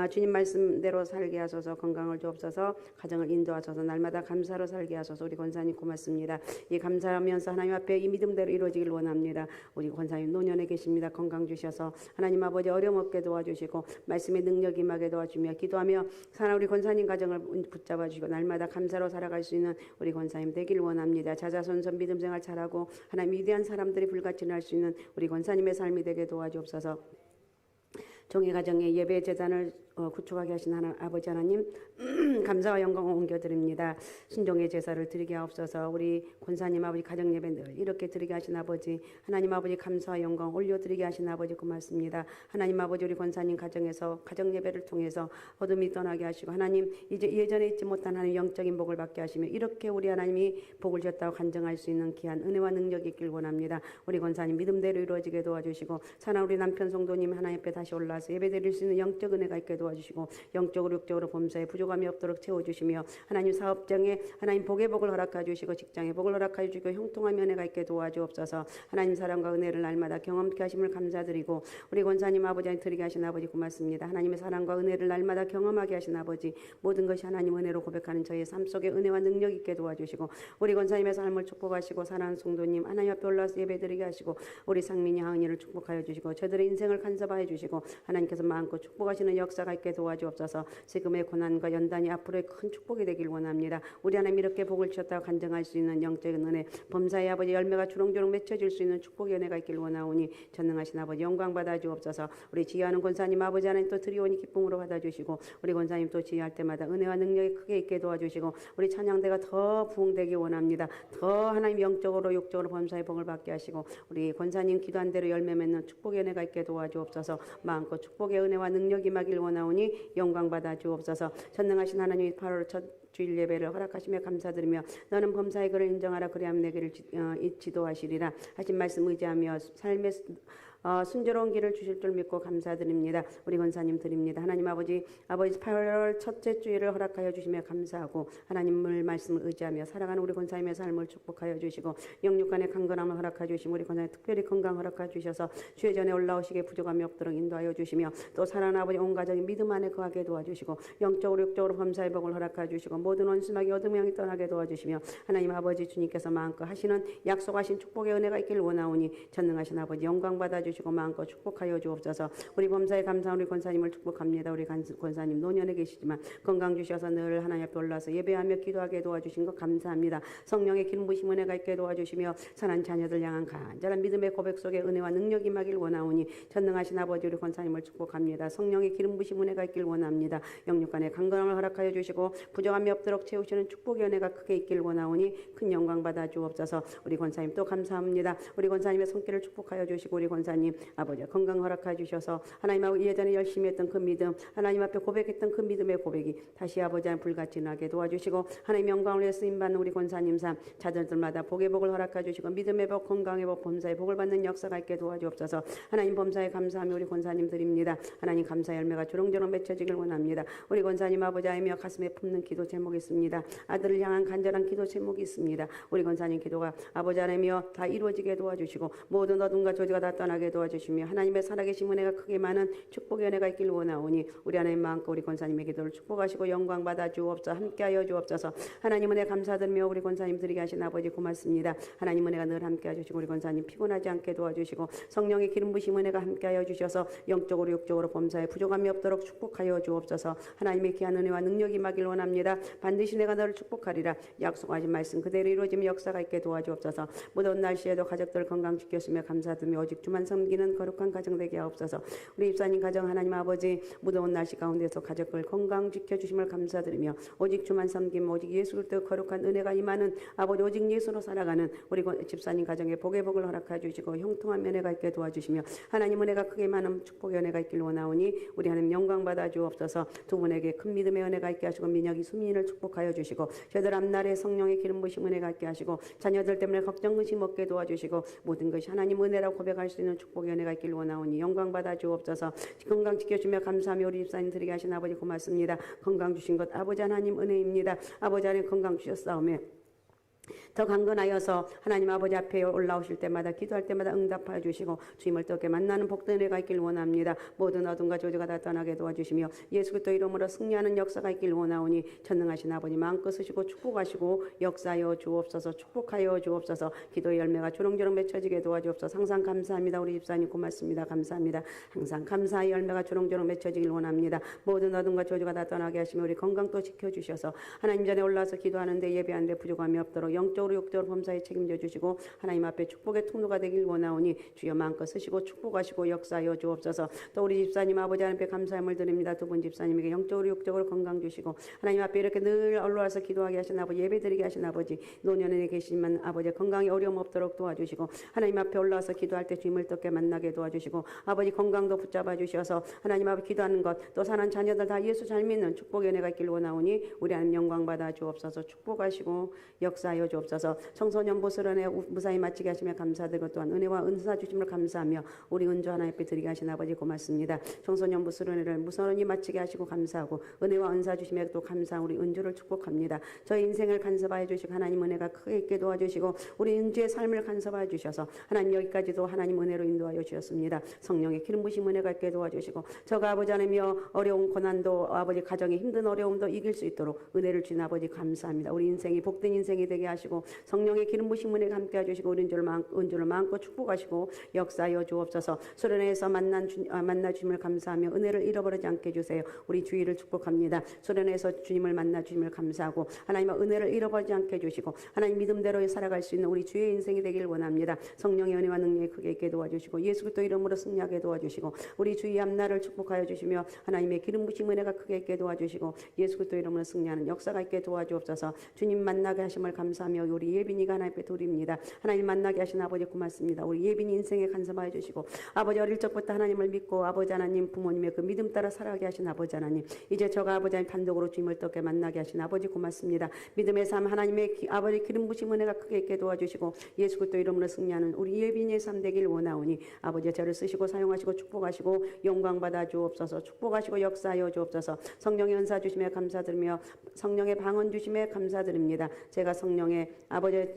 주님 말씀대로 살게 하소서. 건강을 주옵소서. 가정을 인도하소서. 날마다 감사로 살게 하소서. 우리 권사님 고맙습니다. 이 감사하면서 하나님 앞에 이 믿음대로 이루어지길 원합니다. 우리 권사님 노년에 계십니다. 건강 주셔서 하나님 아버지 어려움 없게 도와주시고 말씀의 능력이 임하게 도와주며 기도하며 사나 우리 권사님 가정을 붙잡아 주시고 날마다 감사로 살아갈 수 있는 우리 권사님 되길 원합니다. 자자손손 믿음 생활 잘하고 하나님 위대한 사람들이 불같이 날 수 있는 우리 권사님의 삶이 되게 도와주옵소서. 종의 가정에 예배 재단을 구축하게 하신 아버지 하나님 감사와 영광을 옮겨드립니다. 순종의 제사를 드리게 하옵소서. 우리 권사님 아버지 가정 예배 늘 이렇게 드리게 하신 아버지 하나님 아버지 감사와 영광 올려드리게 하신 아버지 고맙습니다. 하나님 아버지 우리 권사님 가정에서 가정 예배를 통해서 어둠이 떠나게 하시고 하나님 이제 예전에 잊지 못한 하나님 영적인 복을 받게 하시며 이렇게 우리 하나님이 복을 주셨다고 간증할 수 있는 귀한 은혜와 능력이 있길 원합니다. 우리 권사님 믿음대로 이루어지게 도와주시고 사나 우리 남편 성도님 하나님 앞에 다시 올라와서 예배 드릴 수 있는 영적 은혜가 있게 도와주시고 영적으로 육적으로 범사에 부족함이 없도록 채워주시며 하나님 사업장에 하나님 복의 복을 허락해 주시고 직장에 복을 허락해 주시고 형통함의 은혜가 있게 도와주옵소서. 하나님 사랑과 은혜를 날마다 경험케 하심을 감사드리고 우리 권사님 아버지 드리게 하신 아버지 고맙습니다. 하나님의 사랑과 은혜를 날마다 경험하게 하신 아버지 모든 것이 하나님 은혜로 고백하는 저희의 삶 속에 은혜와 능력 있게 도와주시고 우리 권사님의 삶을 축복하시고 사랑하는 성도님 하나님 앞에 올라와서 예배드리게 하시고 우리 상민이 하은이를 축복하여 주시고 저들의 인생을 간섭하여 주시고 하나님께서 마음껏 축복하시는 역사가 있게 도와주옵소서. 지금의 고난과 연단이 앞으로의 큰 축복이 되길 원합니다. 우리 하나님 이렇게 복을 주셨다고 간증할 수 있는 영적인 은혜 범사의 아버지 열매가 주렁주렁 맺혀질 수 있는 축복의 은혜가 있길 원하오니 전능하신 아버지 영광 받아주옵소서. 우리 지휘하는 권사님 아버지 하나님 또 드리오니 기쁨으로 받아주시고 우리 권사님 또 지휘할 때마다 은혜와 능력이 크게 있게 도와주시고 우리 찬양대가 더 부흥되기 원합니다. 더 하나님 영적으로 육적으로 범사의 복을 받게 하시고 우리 권사님 기도한 대로 열매 맺는 축복의 은혜가 있게 도와주옵소서. 마음껏 축복의 은혜와 능력이 임하길 원하오니 영광 받아 주옵소서. 전능하신 하나님이 8월 첫 주일 예배를 허락하시며 감사드리며 너는 범사의 그를 인정하라 그리하면 내게를 지도하시리라 하신 말씀 의지하며 삶의 순조로운 길을 주실 줄 믿고 감사드립니다. 우리 권사님 드립니다. 하나님 아버지 8월 첫째 주일을 허락하여 주시며 감사하고 하나님을 말씀을 의지하며 살아가는 우리 권사님의 삶을 축복하여 주시고 영육간의 강건함을 허락하여 주시고 우리 권사님 특별히 건강 허락하여 주셔서 주의 전에 올라오시기에 부족함이 없도록 인도하여 주시며 또 사랑하는 아버지 온 가정이 믿음 안에 거하게 도와주시고 영적으로 육적으로 범사의 복을 허락하여 주시고 모든 원수마귀 어둠이 떠나게 도와주시며 하나님 아버지 주님께서 마음껏 하시는 약속하신 축복의 은혜가 있기를 원하오니 전능하신 아버지 영광 받아 주시고 마음껏 축복하여 주옵소서. 우리 범사에 감사한 우리 권사님을 축복합니다. 우리 권사님 노년에 계시지만 건강 주셔서 늘 하나님 앞에 올라서 예배하며 기도하게 도와주신 것 감사합니다. 성령의 기름 부으심 은혜가 있게 도와주시며 선한 자녀들 향한 간절한 믿음의 고백 속에 은혜와 능력이 임하길 원하오니 전능하신 아버지 우리 권사님을 축복합니다. 성령의 기름 부으심 은혜가 있길 원합니다. 영육간의 강건함을 허락하여 주시고 부족함이 없도록 채우시는 축복의 은혜가 크게 있길 원하오니 큰 영광 받아 주옵소서. 우리 권사님 또 감사합니다. 우리 권사님의 손길을 축복하여 주시고 우리 권사님 아버지 건강 허락해 주셔서 하나님하고 예전에 열심히 했던 그 믿음 하나님 앞에 고백했던 그 믿음의 고백이 다시 아버지 한 불같이 나게 도와주시고 하나님 영광을 위해 쓰임받는 우리 권사님 삶 자녀들마다 복의 복을 허락해 주시고 믿음의 복 건강의 복 범사의 복을 받는 역사가 있게 도와주옵소서. 하나님 범사에 감사하며 우리 권사님 드립니다. 하나님 감사 열매가 주렁주렁 맺혀지길 원합니다. 우리 권사님 아버지 하며 가슴에 품는 기도 제목이 있습니다. 아들을 향한 간절한 기도 제목이 있습니다. 우리 권사님 기도가 아버지 하나님이여 다 이루어지게 도와주시고 모든 어둠과 저주가 다 떠나게 하게 도와주시며 하나님의 살아계신 은혜가 크게 많은 축복의 은혜가 있길 원하오니 우리 하나님 마음껏 우리 권사님의 기도를 축복하시고 영광 받아 주옵소서. 함께하여 주옵소서. 하나님 은혜 감사드리며 우리 권사님 드리게 하신 아버지 고맙습니다. 하나님 은혜가 늘 함께해 주시고 우리 권사님 피곤하지 않게 도와주시고 성령의 기름 부심 은혜가 함께하여 주셔서 영적으로 육적으로 범사에 부족함이 없도록 축복하여 주옵소서. 하나님의 귀한 은혜와 능력이 임하길 원합니다. 반드시 내가 너를 축복하리라 약속하신 말씀 그대로 이루어지며 역사가 있게 도와주옵소서. 무더운 날씨에도 가족들 건강 지켰으며 감사드리며 오직 주만 섬기는 거룩한 가정 되게 하옵소서. 우리 입사님 가정 하나님 아버지 무더운 날씨 가운데서 가족들 건강 지켜주심을 감사드리며 오직 주만 섬기며 오직 예수 그리스도의 거룩한 은혜가 임하는 아버지 오직 예수로 살아가는 우리 집사님 가정에 복의 복을 허락해 주시고 형통한 은혜가 있게 도와주시며 하나님 은혜가 크게 많은 축복의 은혜가 있길 원하오니 우리 하나님 영광 받아 주옵소서. 두 분에게 큰 믿음의 은혜가 있게 하시고 민혁이 수민을 축복하여 주시고 저들 앞날에 성령의 기름 부심 은혜가 있게 하시고 자녀들 때문에 걱정 근심 없게 도와주시고 모든 것이 하나님 은혜라고 고백할 수 있는 축복의 은혜가 있길 원하오니 영광 받아 주옵소서. 건강 지켜주며 감사하며 우리 집사님 드리게 하신 아버지 고맙습니다. 건강 주신 것 아버지 하나님 은혜입니다. 아버지 하나님 건강 주셨사오며 더 강건하여서 하나님 아버지 앞에 올라오실 때마다 기도할 때마다 응답하여 주시고 주님을 뜨겁게 만나는 복된 은혜가 있길 원합니다. 모든 어둠과 조주가 다 떠나게 도와주시며 예수 그리스도 이름으로 승리하는 역사가 있길 원하오니 전능하신 아버지 마음껏 쓰시고 축복하시고 역사하여 주옵소서. 축복하여 주옵소서. 기도의 열매가 주렁주렁 맺혀지게 도와주옵소서. 항상 감사합니다. 우리 집사님 고맙습니다. 감사합니다. 항상 감사의 열매가 주렁주렁 맺혀지길 원합니다. 모든 어둠과 조주가 다 떠나게 하시며 우리 건강 또 지켜주셔서 하나님 전에 올라와서 기도하는데 예배하는데 부족함이 없도록 영적으로 육적으로 범사에 책임져 주시고 하나님 앞에 축복의 통로가 되길 원하오니 주여 마음껏 쓰시고 축복하시고 역사하여 주옵소서. 또 우리 집사님 아버지 하나님께 감사함을 드립니다. 두 분 집사님에게 영적으로 육적으로 건강 주시고 하나님 앞에 이렇게 늘 올라와서 기도하게 하신 아버지 예배드리게 하신 아버지 노년에 계시지만 아버지 건강에 어려움 없도록 도와주시고 하나님 앞에 올라와서 기도할 때 주님을 뜨겁게 만나게 도와주시고 아버지 건강도 붙잡아 주셔서 하나님 앞에 기도하는 것 또 사는 자녀들 다 예수 잘 믿는 축복의 은혜가 있길 원하오니 우리 하나님 영광 받아 주옵소서. 축복하시고 역사하여 주옵소서. 청소년 보슬은혜 무사히 마치게 하시며 감사드리고 또한 은혜와 은사 주심을 감사하며 우리 은주 하나님 앞에 드리게 하신 아버지 고맙습니다. 청소년 보슬은혜를 무사히 마치게 하시고 감사하고 은혜와 은사 주심에 또 감사한 우리 은주를 축복합니다. 저희 인생을 간섭하여 주시고 하나님 은혜가 크게 있게 도와주시고 우리 은주의 삶을 간섭하여 주셔서 하나님 여기까지도 하나님 은혜로 인도하여 주셨습니다. 성령의 기름 부심 은혜가 있게 도와주시고 저가 아버지 하나님이여 어려운 고난도 아버지 가정의 힘든 어려움도 이길 수 있도록 은혜를 주신 아버지 감사합니다. 우리 인생이 복된 인생이 되게 하시고 성령의 기름 부심 은혜가 함께 해주시고 우리 은주를 마음껏 축복하시고 역사하여 주옵소서. 수련회에서 만나 주님을 감사하며 은혜를 잃어버리지 않게 해주세요. 우리 주의를 축복합니다. 수련회에서 주님을 만나 주님을 감사하고 하나님의 은혜를 잃어버리지 않게 해주시고 하나님 믿음대로 살아갈 수 있는 우리 주의 인생이 되길 원합니다. 성령의 은혜와 능력이 크게 있게 도와주시고 예수 그리스도 이름으로 승리하게 도와주시고 우리 주의 앞날을 축복하여 주시며 하나님의 기름 부심 은혜가 크게 있게 도와주시고 예수 그리스도 이름으로 승리하는 역사가 있게 도와주옵소서. 주님 만나게 하심을 감사하며 우리 예빈이가 하나님 앞에 드립니다. 하나님 만나게 하신 아버지 고맙습니다. 우리 예빈이 인생에 간섭하여 주시고 아버지 어릴 적부터 하나님을 믿고 아버지 하나님 부모님의 그 믿음 따라 살아가게 하신 아버지 하나님 이제 저가 아버지 하나님 단독으로 주님을 뜨겁게 만나게 하신 아버지 고맙습니다. 믿음의 삶 하나님의 아버지 기름 부심 은혜가 크게 있게 도와주시고 예수 그리스도 이름으로 승리하는 우리 예빈이의 삶 되길 원하오니 아버지 저를 쓰시고 사용하시고 축복하시고 영광 받아 주옵소서. 축복하시고 역사하여 주옵소서. 성령의 은사 주심에 감사드리며 성령의 방언 주심에 감사드립니다. 제가 성령의 아버지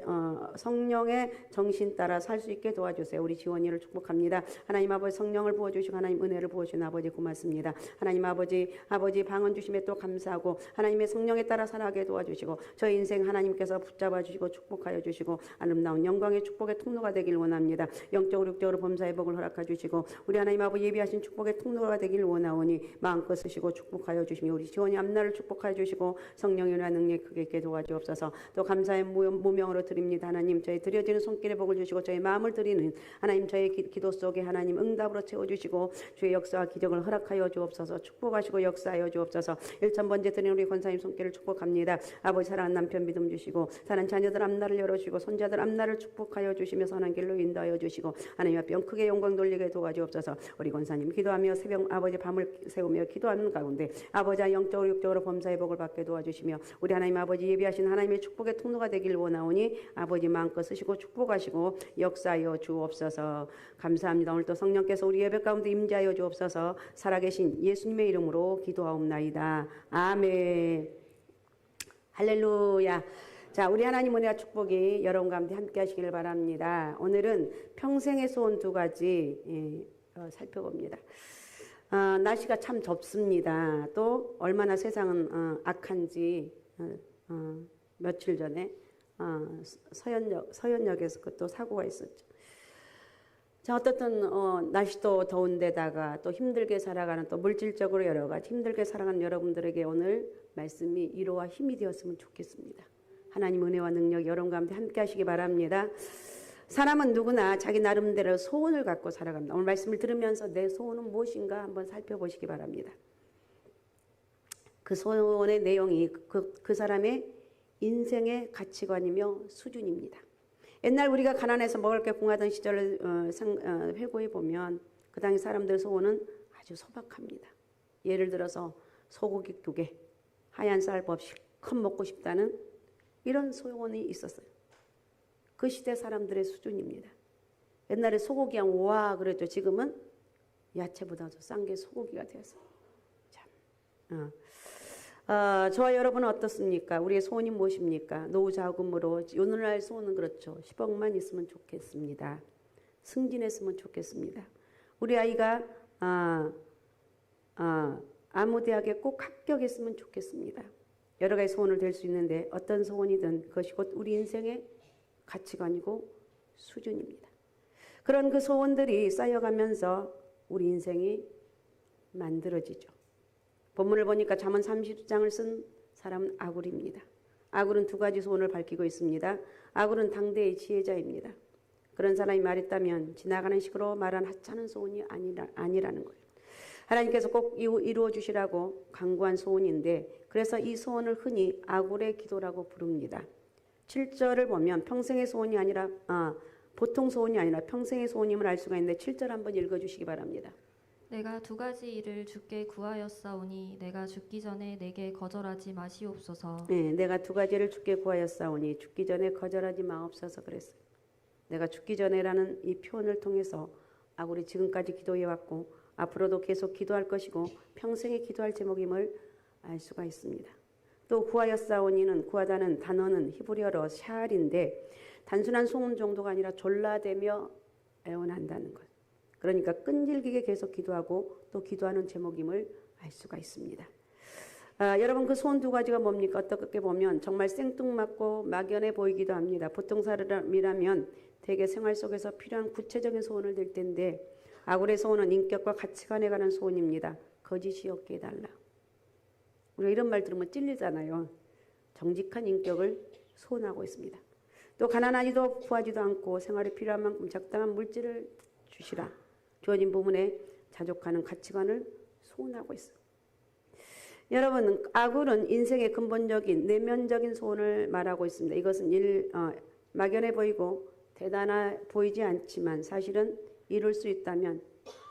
성령의 정신 따라 살 수 있게 도와주세요. 우리 지원이를 축복합니다. 하나님 아버지 성령을 부어주시고 하나님 은혜를 부어주신 아버지 고맙습니다. 하나님 아버지 방언 주심에 또 감사하고 하나님의 성령에 따라 살아가게 도와주시고 저희 인생 하나님께서 붙잡아 주시고 축복하여 주시고 아름다운 영광의 축복의 통로가 되길 원합니다. 영적으로 육적으로 범사의 복을 허락해 주시고 우리 하나님 아버지 예비하신 축복의 통로가 되길 원하오니 마음껏 쓰시고 축복하여 주시며 우리 지원이 앞날을 축복하여 주시고 성령의 은혜와 능력이 크게 있게 도와주옵소서. 또 감사의 무명으로 드립니다. 하나님 저희 드려지는 손길에 복을 주시고 저희 마음을 드리는 하나님 저희 기도 속에 하나님 응답으로 채워주시고 주의 역사와 기적을 허락하여 주옵소서. 축복하시고 역사하여 주옵소서. 1,000번째 드리는 우리 권사님 손길을 축복합니다. 아버지 사랑하는 남편 믿음 주시고 사는 자녀들 앞날을 열어주시고 손자들 앞날을 축복하여 주시며 선한 길로 인도하여 주시고 하나님 앞에 크게 영광 돌리게 도와주옵소서. 우리 권사님 기도하며 새벽 아버지 밤을 세우며 기도하는 가운데 아버지 영적으로 육적으로 범사의 복을 받게 도와주시며 우리 하나님 아버지 예비하신 하나님의 축복의 통로가 되길 원하오니 아버지 마음껏 쓰시고 축복하시고 역사하여 주옵소서. 감사합니다. 오늘도 성령께서 우리 예배 가운데 임재하여 주옵소서. 살아계신 예수님의 이름으로 기도하옵나이다. 아멘. 할렐루야. 자, 우리 하나님 은혜와 축복이 여러분 가운데 함께 하시기를 바랍니다. 오늘은 평생의 소원 두 가지 살펴봅니다. 날씨가 참 덥습니다. 또 얼마나 세상은 악한지 며칠 전에 서현역에서 또 사고가 있었죠. 자, 어떻든 날씨도 더운데다가 또 힘들게 살아가는 또 물질적으로 여러 가지 힘들게 살아가는 여러분들에게 오늘 말씀이 위로와 힘이 되었으면 좋겠습니다. 하나님 은혜와 능력 여러분 가운데 함께 하시기 바랍니다. 사람은 누구나 자기 나름대로 소원을 갖고 살아갑니다. 오늘 말씀을 들으면서 내 소원은 무엇인가 한번 살펴보시기 바랍니다. 그 소원의 내용이 그 사람의 인생의 가치관이며 수준입니다. 옛날 우리가 가난해서 먹을 게 궁하던 시절을 회고해 보면 그 당시 사람들의 소원은 아주 소박합니다. 예를 들어서 소고기 2개, 하얀 쌀밥 실컷 먹고 싶다는 이런 소원이 있었어요. 그 시대 사람들의 수준입니다. 옛날에 소고기 한 와 그랬죠. 지금은 야채보다도 싼 게 소고기가 되어서 참. 저와 여러분은 어떻습니까? 우리의 소원이 무엇입니까? 노후 자금으로 오늘날 소원은 그렇죠. 10억만 있으면 좋겠습니다. 승진했으면 좋겠습니다. 우리 아이가 아무 대학에 꼭 합격했으면 좋겠습니다. 여러 가지 소원을 될 수 있는데 어떤 소원이든 그것이 곧 우리 인생의 가치관이고 수준입니다. 그런 그 소원들이 쌓여가면서 우리 인생이 만들어지죠. 본문을 보니까 잠언 30장을 쓴 사람은 아굴입니다. 아굴은 2가지 소원을 밝히고 있습니다. 아굴은 당대의 지혜자입니다. 그런 사람이 말했다면 지나가는 식으로 말한 하찮은 소원이 아니라는 거예요. 하나님께서 꼭 이루어 주시라고 간구한 소원인데 그래서 이 소원을 흔히 아굴의 기도라고 부릅니다. 7절을 보면 평생의 소원이 아니라 보통 소원이 아니라 평생의 소원임을 알 수가 있는데 7절 한번 읽어주시기 바랍니다. 내가 2가지 일을 주께 구하였사오니 내가 죽기 전에 내게 거절하지 마시옵소서. 네, 내가 2가지를 주께 구하였사오니 죽기 전에 거절하지 마옵소서 그랬어요. 내가 죽기 전에라는 이 표현을 통해서 아굴이 지금까지 기도해왔고 앞으로도 계속 기도할 것이고 평생에 기도할 제목임을 알 수가 있습니다. 또 구하였사오니는 구하다는 단어는 히브리어로 샤알인데 단순한 소원 정도가 아니라 졸라대며 애원한다는 것. 그러니까 끈질기게 계속 기도하고 또 기도하는 제목임을 알 수가 있습니다. 여러분 그 소원 2가지가 뭡니까? 어떻게 보면 정말 생뚱맞고 막연해 보이기도 합니다. 보통 사람이라면 대개 생활 속에서 필요한 구체적인 소원을 들 텐데 아굴의 소원은 인격과 가치관에 관한 소원입니다. 거짓이 없게 해달라. 우리가 이런 말 들으면 찔리잖아요. 정직한 인격을 소원하고 있습니다. 또 가난하지도 구하지도 않고 생활에 필요한 만큼 적당한 물질을 주시라. 주어진 부분에 자족하는 가치관을 소원하고 있어요. 여러분, 아굴은 인생의 근본적인 내면적인 소원을 말하고 있습니다. 이것은 막연해 보이고 대단해 보이지 않지만 사실은 이룰 수 있다면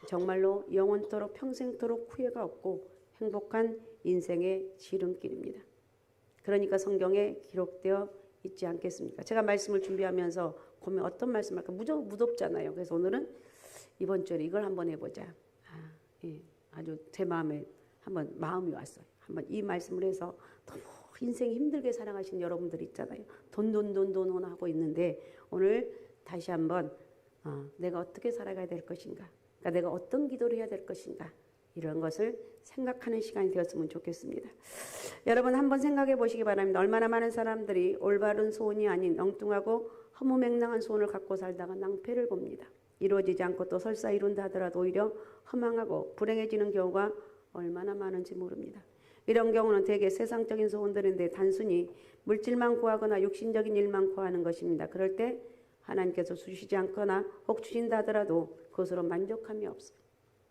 정말로 영원토록 평생토록 후회가 없고 행복한 인생의 지름길입니다. 그러니까 성경에 기록되어 있지 않겠습니까? 제가 말씀을 준비하면서 보면 어떤 말씀 할까 무덥잖아요. 그래서 오늘은 이번 주에 이걸 한번 해보자. 아주 제 마음에 한번 마음이 왔어요. 한번 이 말씀을 해서 너무 인생 힘들게 살아가신 여러분들 있잖아요. 돈 하고 있는데 오늘 다시 한번 내가 어떻게 살아가야 될 것인가, 그러니까 내가 어떤 기도를 해야 될 것인가 이런 것을 생각하는 시간이 되었으면 좋겠습니다. 여러분 한번 생각해 보시기 바랍니다. 얼마나 많은 사람들이 올바른 소원이 아닌 엉뚱하고 허무맹랑한 소원을 갖고 살다가 낭패를 봅니다. 이루어지지 않고 또 설사 이룬다 하더라도 오히려 허망하고 불행해지는 경우가 얼마나 많은지 모릅니다. 이런 경우는 대개 세상적인 소원들인데 단순히 물질만 구하거나 육신적인 일만 구하는 것입니다. 그럴 때 하나님께서 주시지 않거나 혹 주신다 하더라도 그것으로 만족함이 없어요.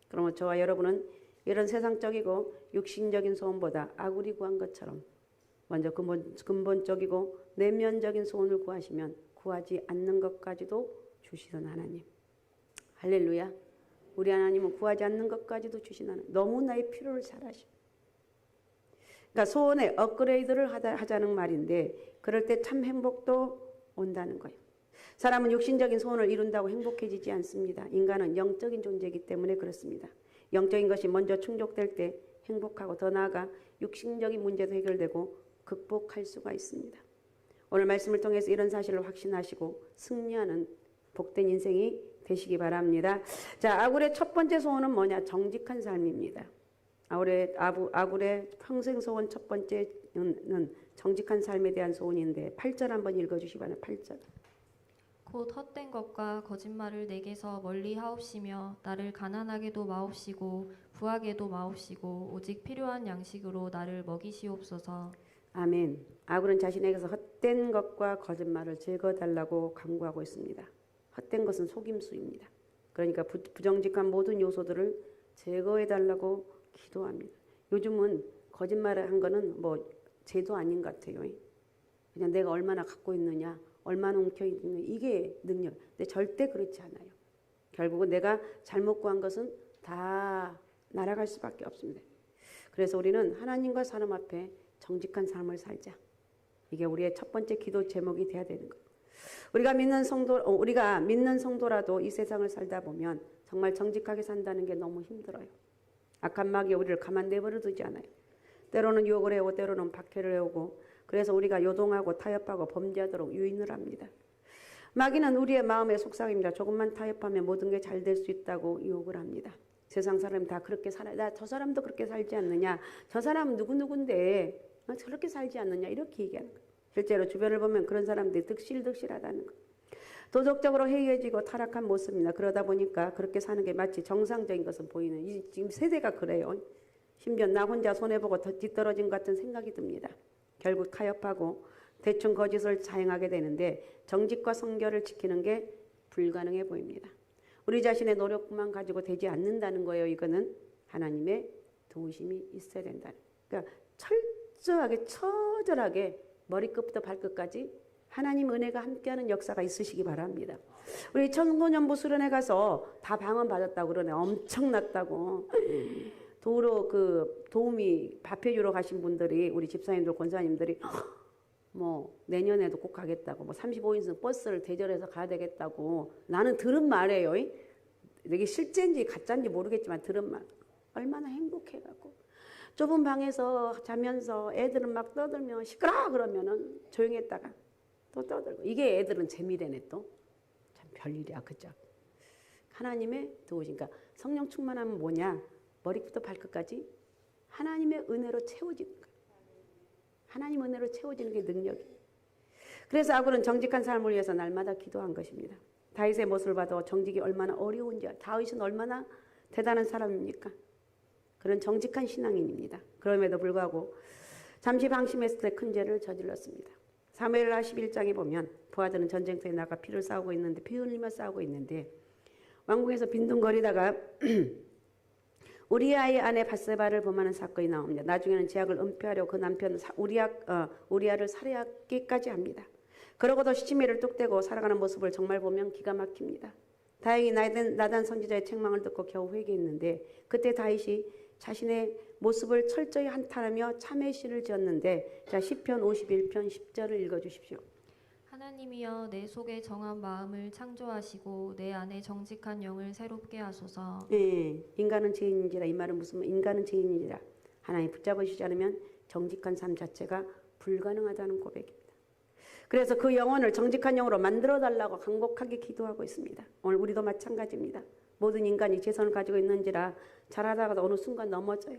그러면 저와 여러분은 이런 세상적이고 육신적인 소원보다 아굴이 구한 것처럼 먼저 근본적이고 내면적인 소원을 구하시면 구하지 않는 것까지도 주시던 하나님. 할렐루야. 우리 하나님은 구하지 않는 것까지도 주신 하나님. 너무 나의 필요를 잘 아셔. 그러니까 소원에 업그레이드를 하자는 말인데 그럴 때 참 행복도 온다는 거예요. 사람은 육신적인 소원을 이룬다고 행복해지지 않습니다. 인간은 영적인 존재이기 때문에 그렇습니다. 영적인 것이 먼저 충족될 때 행복하고 더 나아가 육신적인 문제도 해결되고 극복할 수가 있습니다. 오늘 말씀을 통해서 이런 사실을 확신하시고 승리하는 복된 인생이 되시기 바랍니다. 자, 아굴의 첫 번째 소원은 뭐냐? 정직한 삶입니다. 아굴의 평생 소원 첫 번째는 정직한 삶에 대한 소원인데 8절 한번 읽어주시기 바랍니다. 8절. 곧 헛된 것과 거짓말을 내게서 멀리 하옵시며 나를 가난하게도 마옵시고 부하게도 마옵시고 오직 필요한 양식으로 나를 먹이시옵소서. 아멘. 아굴은 자신에게서 헛된 것과 거짓말을 제거해달라고 강구하고 있습니다. 헛된 것은 속임수입니다. 그러니까 부정직한 모든 요소들을 제거해달라고 기도합니다. 요즘은 거짓말을 한 거는 뭐 죄도 아닌 것 같아요. 그냥 내가 얼마나 갖고 있느냐, 얼마나 움켜있느냐, 이게 능력. 근데 절대 그렇지 않아요. 결국은 내가 잘못 구한 것은 다 날아갈 수밖에 없습니다. 그래서 우리는 하나님과 사람 앞에 정직한 삶을 살자. 이게 우리의 첫 번째 기도 제목이 돼야 되는 거예요. 우리가 믿는 성도라도 이 세상을 살다 보면 정말 정직하게 산다는 게 너무 힘들어요. 악한 마귀 우리를 가만 내버려 두지 않아요. 때로는 유혹을 해오고 때로는 박해를 해오고 그래서 우리가 요동하고 타협하고 범죄하도록 유인을 합니다. 마귀는 우리의 마음의 속삭입니다. 조금만 타협하면 모든 게 잘 될 수 있다고 유혹을 합니다. 세상 사람이 다 그렇게 살아요. 저 사람도 그렇게 살지 않느냐. 저 사람은 누구누구인데 저렇게 살지 않느냐. 이렇게 얘기하는 거예요. 실제로 주변을 보면 그런 사람들이 득실득실하다는 거예요. 도덕적으로 해이해지고 타락한 모습입니다. 그러다 보니까 그렇게 사는 게 마치 정상적인 것은 보이는 지금 세대가 그래요. 심지어 나 혼자 손해보고 뒤떨어진 것 같은 생각이 듭니다. 결국 타협하고 대충 거짓을 자행하게 되는데 정직과 성결을 지키는 게 불가능해 보입니다. 우리 자신의 노력만 가지고 되지 않는다는 거예요. 이거는 하나님의 도우심이 있어야 된다는 거예요. 그러니까 철저하게 처절하게 머리끝부터 발끝까지 하나님 은혜가 함께하는 역사가 있으시기 바랍니다. 우리 청소년부 수련회 가서 다 방언 받았다고 그러네. 엄청났다고. 도로 도우미 밥해주러 가신 분들이 우리 집사님들 권사님들이 뭐 내년에도 꼭 가겠다고 뭐 35인승 버스를 대절해서 가야 되겠다고 나는 들은 말이에요. 이게 실제인지 가짜인지 모르겠지만 들은 말. 얼마나 행복해갖고 좁은 방에서 자면서 애들은 막 떠들면 시끄러 그러면은 조용히 했다가 또 떠들고 이게 애들은 재미래네 또. 참 별일이야 그죠. 하나님의 도우심. 그러니까 성령 충만하면 뭐냐. 머리부터 발끝까지 하나님의 은혜로 채워지는 거예요. 하나님 은혜로 채워지는 게 능력이에요. 그래서 아굴은 정직한 삶을 위해서 날마다 기도한 것입니다. 다윗의 모습을 봐도 정직이 얼마나 어려운지 다윗은 얼마나 대단한 사람입니까? 그런 정직한 신앙인입니다. 그럼에도 불구하고 잠시 방심했을 때 큰 죄를 저질렀습니다. 사무엘하 11장에 보면 부하들은 전쟁터에 나가 피를 싸우고 있는데 피 흘리며 싸우고 있는데 왕궁에서 빈둥거리다가 우리아의 아내 밧세바를 범하는 사건이 나옵니다. 나중에는 제약을 은폐하려 그 남편 우리아를 살해하기까지 합니다. 그러고도 시치미를 뚝대고 살아가는 모습을 정말 보면 기가 막힙니다. 다행히 나단 선지자의 책망을 듣고 겨우 회개했는데 그때 다윗이 자신의 모습을 철저히 한탄하며 참회시를 지었는데 자 시편 51편 10절을 읽어주십시오. 하나님이여 내 속에 정한 마음을 창조하시고 내 안에 정직한 영을 새롭게 하소서. 예, 인간은 죄인인지라 이 말은 무슨 인간은 죄인이라 하나님 붙잡으시지 않으면 정직한 삶 자체가 불가능하다는 고백입니다. 그래서 그 영혼을 정직한 영으로 만들어달라고 간곡하게 기도하고 있습니다. 오늘 우리도 마찬가지입니다. 모든 인간이 재선을 가지고 있는지라 잘하다가도 어느 순간 넘어져요.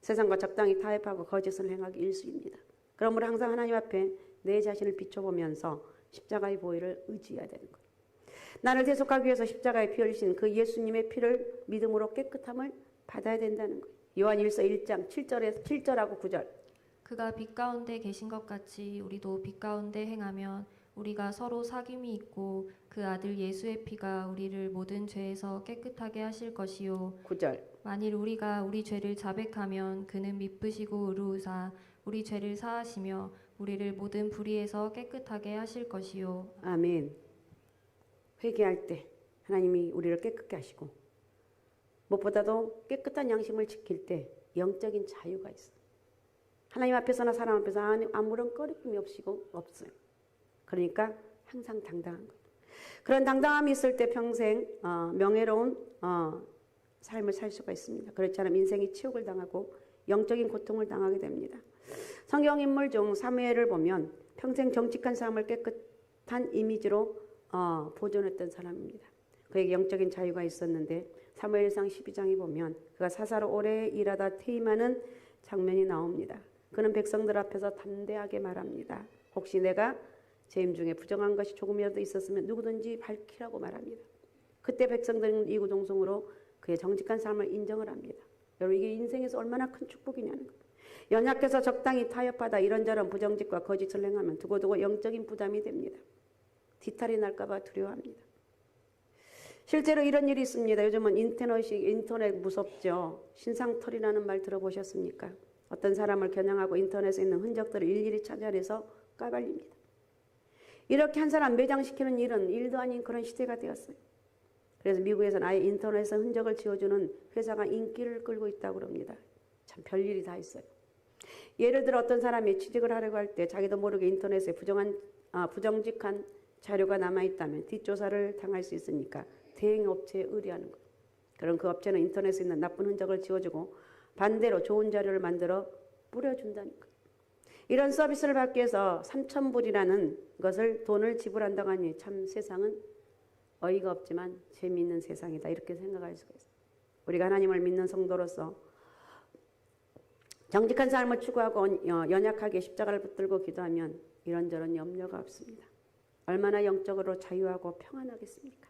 세상과 적당히 타협하고 거짓을 행하기 일쑤입니다. 그러므로 항상 하나님 앞에 내 자신을 비춰보면서 십자가의 보혈을 의지해야 되는 거예요. 나를 대속하기 위해서 십자가에 피 흘리신 그 예수님의 피를 믿음으로 깨끗함을 받아야 된다는 거예요. 요한 1서 1장 7절하고 9절. 그가 빛 가운데 계신 것 같이 우리도 빛 가운데 행하면 우리가 서로 사귐이 있고 그 아들 예수의 피가 우리를 모든 죄에서 깨끗하게 하실 것이요 9절. 만일 우리가 우리 죄를 자백하면 그는 미쁘시고 의로우사 우리 죄를 사하시며 우리를 모든 불의에서 깨끗하게 하실 것이요. 아멘. 회개할 때 하나님이 우리를 깨끗게 하시고 무엇보다도 깨끗한 양심을 지킬 때 영적인 자유가 있어요. 하나님 앞에서나 사람 앞에서 아무런 꺼리낌이 없어요. 그러니까 항상 당당한 거예요. 그런 당당함이 있을 때 평생 명예로운 삶을 살 수가 있습니다. 그렇지 않으면 인생이 치욕을 당하고 영적인 고통을 당하게 됩니다. 성경 인물 중 사무엘을 보면 평생 정직한 삶을 깨끗한 이미지로 보존했던 사람입니다. 그에게 영적인 자유가 있었는데 사무엘상 12장에 보면 그가 사사로 오래 일하다 퇴임하는 장면이 나옵니다. 그는 백성들 앞에서 담대하게 말합니다. 혹시 내가 재임 중에 부정한 것이 조금이라도 있었으면 누구든지 밝히라고 말합니다. 그때 백성들은 이구동성으로 그의 정직한 삶을 인정을 합니다. 여러분, 이게 인생에서 얼마나 큰 축복이냐는 거예요. 연약해서 적당히 타협하다 이런저런 부정직과 거짓을 행하면 두고두고 영적인 부담이 됩니다. 뒤탈이 날까 봐 두려워합니다. 실제로 이런 일이 있습니다. 요즘은 인터넷 무섭죠. 신상털이라는 말 들어보셨습니까? 어떤 사람을 겨냥하고 인터넷에 있는 흔적들을 일일이 찾아내서 까발립니다. 이렇게 한 사람 매장시키는 일은 일도 아닌 그런 시대가 되었어요. 그래서 미국에서는 아예 인터넷에 흔적을 지워주는 회사가 인기를 끌고 있다고 합니다. 참 별일이 다 있어요. 예를 들어 어떤 사람이 취직을 하려고 할 때 자기도 모르게 인터넷에 부정직한 자료가 남아있다면 뒷조사를 당할 수 있으니까 대행 업체에 의뢰하는 거예요. 그럼 그 업체는 인터넷에 있는 나쁜 흔적을 지워주고 반대로 좋은 자료를 만들어 뿌려준다는 거예요. 이런 서비스를 받기 위해서 3,000불이라는 것을 돈을 지불한다고 하니 참 세상은 어이가 없지만 재미있는 세상이다 이렇게 생각할 수가 있어요. 우리가 하나님을 믿는 성도로서 정직한 삶을 추구하고 연약하게 십자가를 붙들고 기도하면 이런저런 염려가 없습니다. 얼마나 영적으로 자유하고 평안하겠습니까?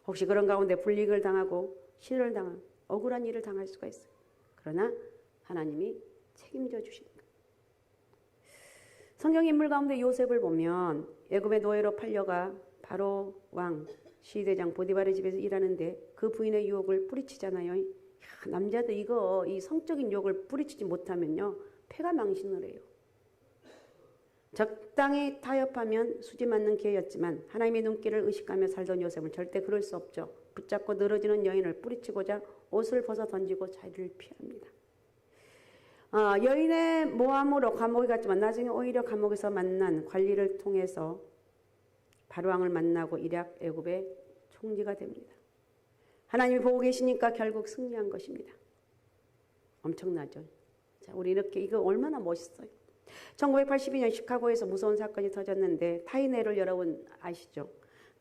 혹시 그런 가운데 불이익을 당하고 실을 당하고 억울한 일을 당할 수가 있어요. 그러나 하나님이 책임져 주십니다. 성경 인물 가운데 요셉을 보면 애굽의 노예로 팔려가 바로 왕 시대장 보디발의 집에서 일하는데 그 부인의 유혹을 뿌리치잖아요. 남자도 이 성적인 유혹을 뿌리치지 못하면요 패가 망신을 해요. 적당히 타협하면 수지 맞는 기회였지만 하나님의 눈길을 의식하며 살던 요셉은 절대 그럴 수 없죠. 붙잡고 늘어지는 여인을 뿌리치고자 옷을 벗어 던지고 자리를 피합니다. 여인의 모함으로 감옥에 갔지만 나중에 오히려 감옥에서 만난 관리를 통해서 바로왕을 만나고 이락 애굽의 총리가 됩니다. 하나님이 보고 계시니까 결국 승리한 것입니다. 엄청나죠? 자, 우리 이거 얼마나 멋있어요. 1982년 시카고에서 무서운 사건이 터졌는데 타이네를 여러분 아시죠?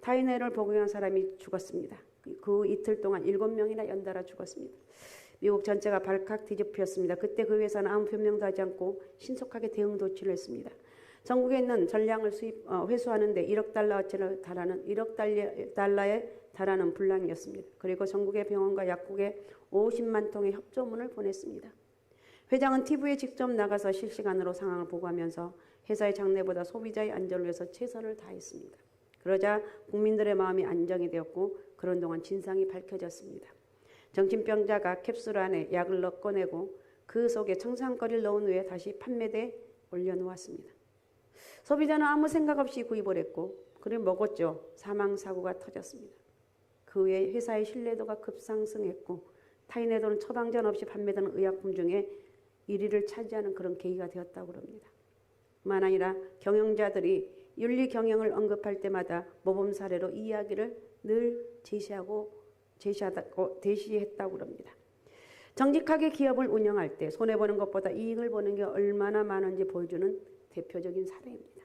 타이네를 복용한 사람이 죽었습니다. 그 이틀 동안 7명이나 연달아 죽었습니다. 미국 전체가 발칵 뒤집혔습니다. 그때 그 회사는 아무 변명도 하지 않고 신속하게 대응 조치를 했습니다. 전국에 있는 전량을 회수하는데 1억 달러에 달하는 분량이었습니다. 그리고 전국의 병원과 약국에 50만 통의 협조문을 보냈습니다. 회장은 TV에 직접 나가서 실시간으로 상황을 보고하면서 회사의 장래보다 소비자의 안전을 위해서 최선을 다했습니다. 그러자 국민들의 마음이 안정이 되었고 그런 동안 진상이 밝혀졌습니다. 정신병자가 캡슐 안에 약을 넣어 꺼내고 그 속에 청산거리를 넣은 후에 다시 판매대에 올려놓았습니다. 소비자는 아무 생각 없이 구입을 했고 그를 먹었죠. 사망사고가 터졌습니다. 그 후에 회사의 신뢰도가 급상승했고 타인에도는 처방전 없이 판매되는 의약품 중에 1위를 차지하는 그런 계기가 되었다고 합니다. 뿐만 아니라 경영자들이 윤리 경영을 언급할 때마다 모범 사례로 이 이야기를 늘 제시했다고 합니다. 정직하게 기업을 운영할 때 손해보는 것보다 이익을 보는 게 얼마나 많은지 보여주는 대표적인 사례입니다.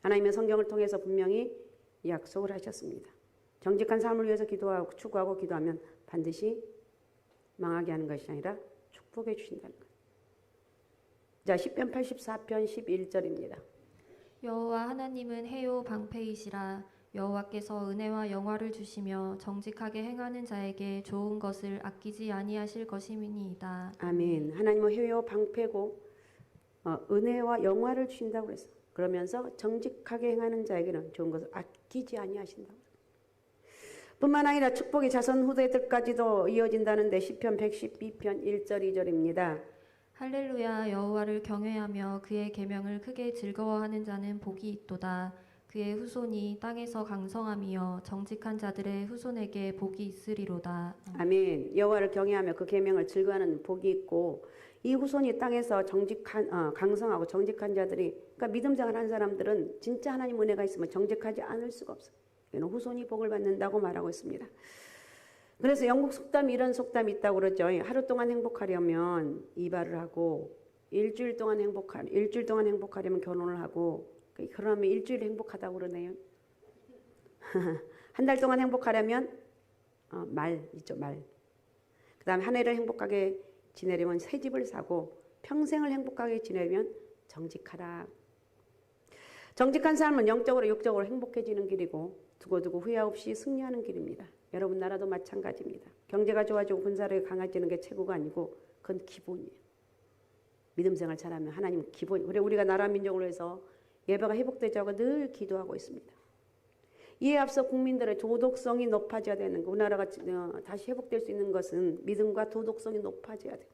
하나님의 성경을 통해서 분명히 약속을 하셨습니다. 정직한 삶을 위해서 기도하고 추구하고 기도하면 반드시 망하게 하는 것이 아니라 축복해 주신다는 것. 자, 시편 84편 11절입니다. 여호와 하나님은 해요 방패이시라. 여호와께서 은혜와 영화를 주시며 정직하게 행하는 자에게 좋은 것을 아끼지 아니하실 것임이니이다. 아멘. 하나님은 해요 방패고 은혜와 영화를 주신다고 그랬어. 그러면서 정직하게 행하는 자에게는 좋은 것을 아끼지 아니하신다고. 뿐만 아니라 축복이 자손 후대들까지도 이어진다는데 시편 112편 1절 2절입니다. 할렐루야. 여호와를 경외하며 그의 계명을 크게 즐거워하는 자는 복이 있도다. 그의 후손이 땅에서 강성하며 정직한 자들의 후손에게 복이 있으리로다. 아멘. 여호와를 경외하며 그 계명을 즐거워하는 복이 있고 이 후손이 땅에서 강성하고 정직한 자들이 그러니까 믿음 생활한 사람들은 진짜 하나님 은혜가 있으면 정직하지 않을 수가 없어요. 이는 후손이 복을 받는다고 말하고 있습니다. 그래서 영국 속담이 이런 속담이 있다고 그러죠. 하루 동안 행복하려면 이발을 하고 일주일 동안 행복하려면 결혼을 하고 결혼하면 일주일 행복하다고 그러네요. 한 달 동안 행복하려면 말 있죠, 말. 그 다음에 한 해를 행복하게 지내려면 새 집을 사고 평생을 행복하게 지내려면 정직하라. 정직한 삶은 영적으로 육적으로 행복해지는 길이고 두고두고 후회 없이 승리하는 길입니다. 여러분 나라도 마찬가지입니다. 경제가 좋아지고 군사력이 강해지는 게 최고가 아니고 그건 기본이에요. 믿음 생활 잘하면 하나님 기본이에요. 그래 우리가 나라 민족을 위해서 예배가 회복되자고 늘 기도하고 있습니다. 이에 앞서 국민들의 도덕성이 높아져야 되는 거. 우리나라가 다시 회복될 수 있는 것은 믿음과 도덕성이 높아져야 돼요.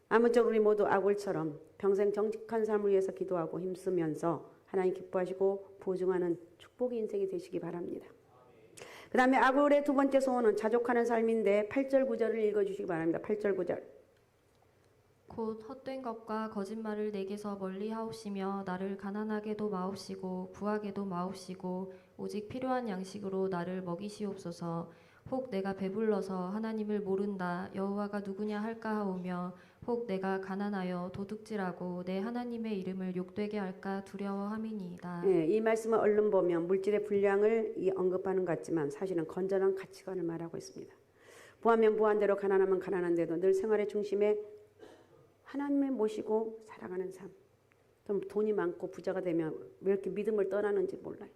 아무쪼록 우리 모두 아굴처럼 평생 정직한 삶을 위해서 기도하고 힘쓰면서 하나님 기뻐하시고 보증하는 축복의 인생이 되시기 바랍니다. 그 다음에 아굴의 두 번째 소원은 자족하는 삶인데 8절 9절을 읽어주시기 바랍니다. 8절 9절. 곧 헛된 것과 거짓말을 내게서 멀리 하옵시며 나를 가난하게도 마옵시고 부하게도 마옵시고 오직 필요한 양식으로 나를 먹이시옵소서. 혹 내가 배불러서 하나님을 모른다 여호와가 누구냐 할까 하오며 혹 내가 가난하여 도둑질하고 내 하나님의 이름을 욕되게 할까 두려워함이니이다. 예, 이 말씀을 얼른 보면 물질의 분량을 언급하는 것 같지만 사실은 건전한 가치관을 말하고 있습니다. 부하면 부한 대로 가난하면 가난한 대로 늘 생활의 중심에 하나님을 모시고 살아가는 삶. 좀 돈이 많고 부자가 되면 왜 이렇게 믿음을 떠나는지 몰라요.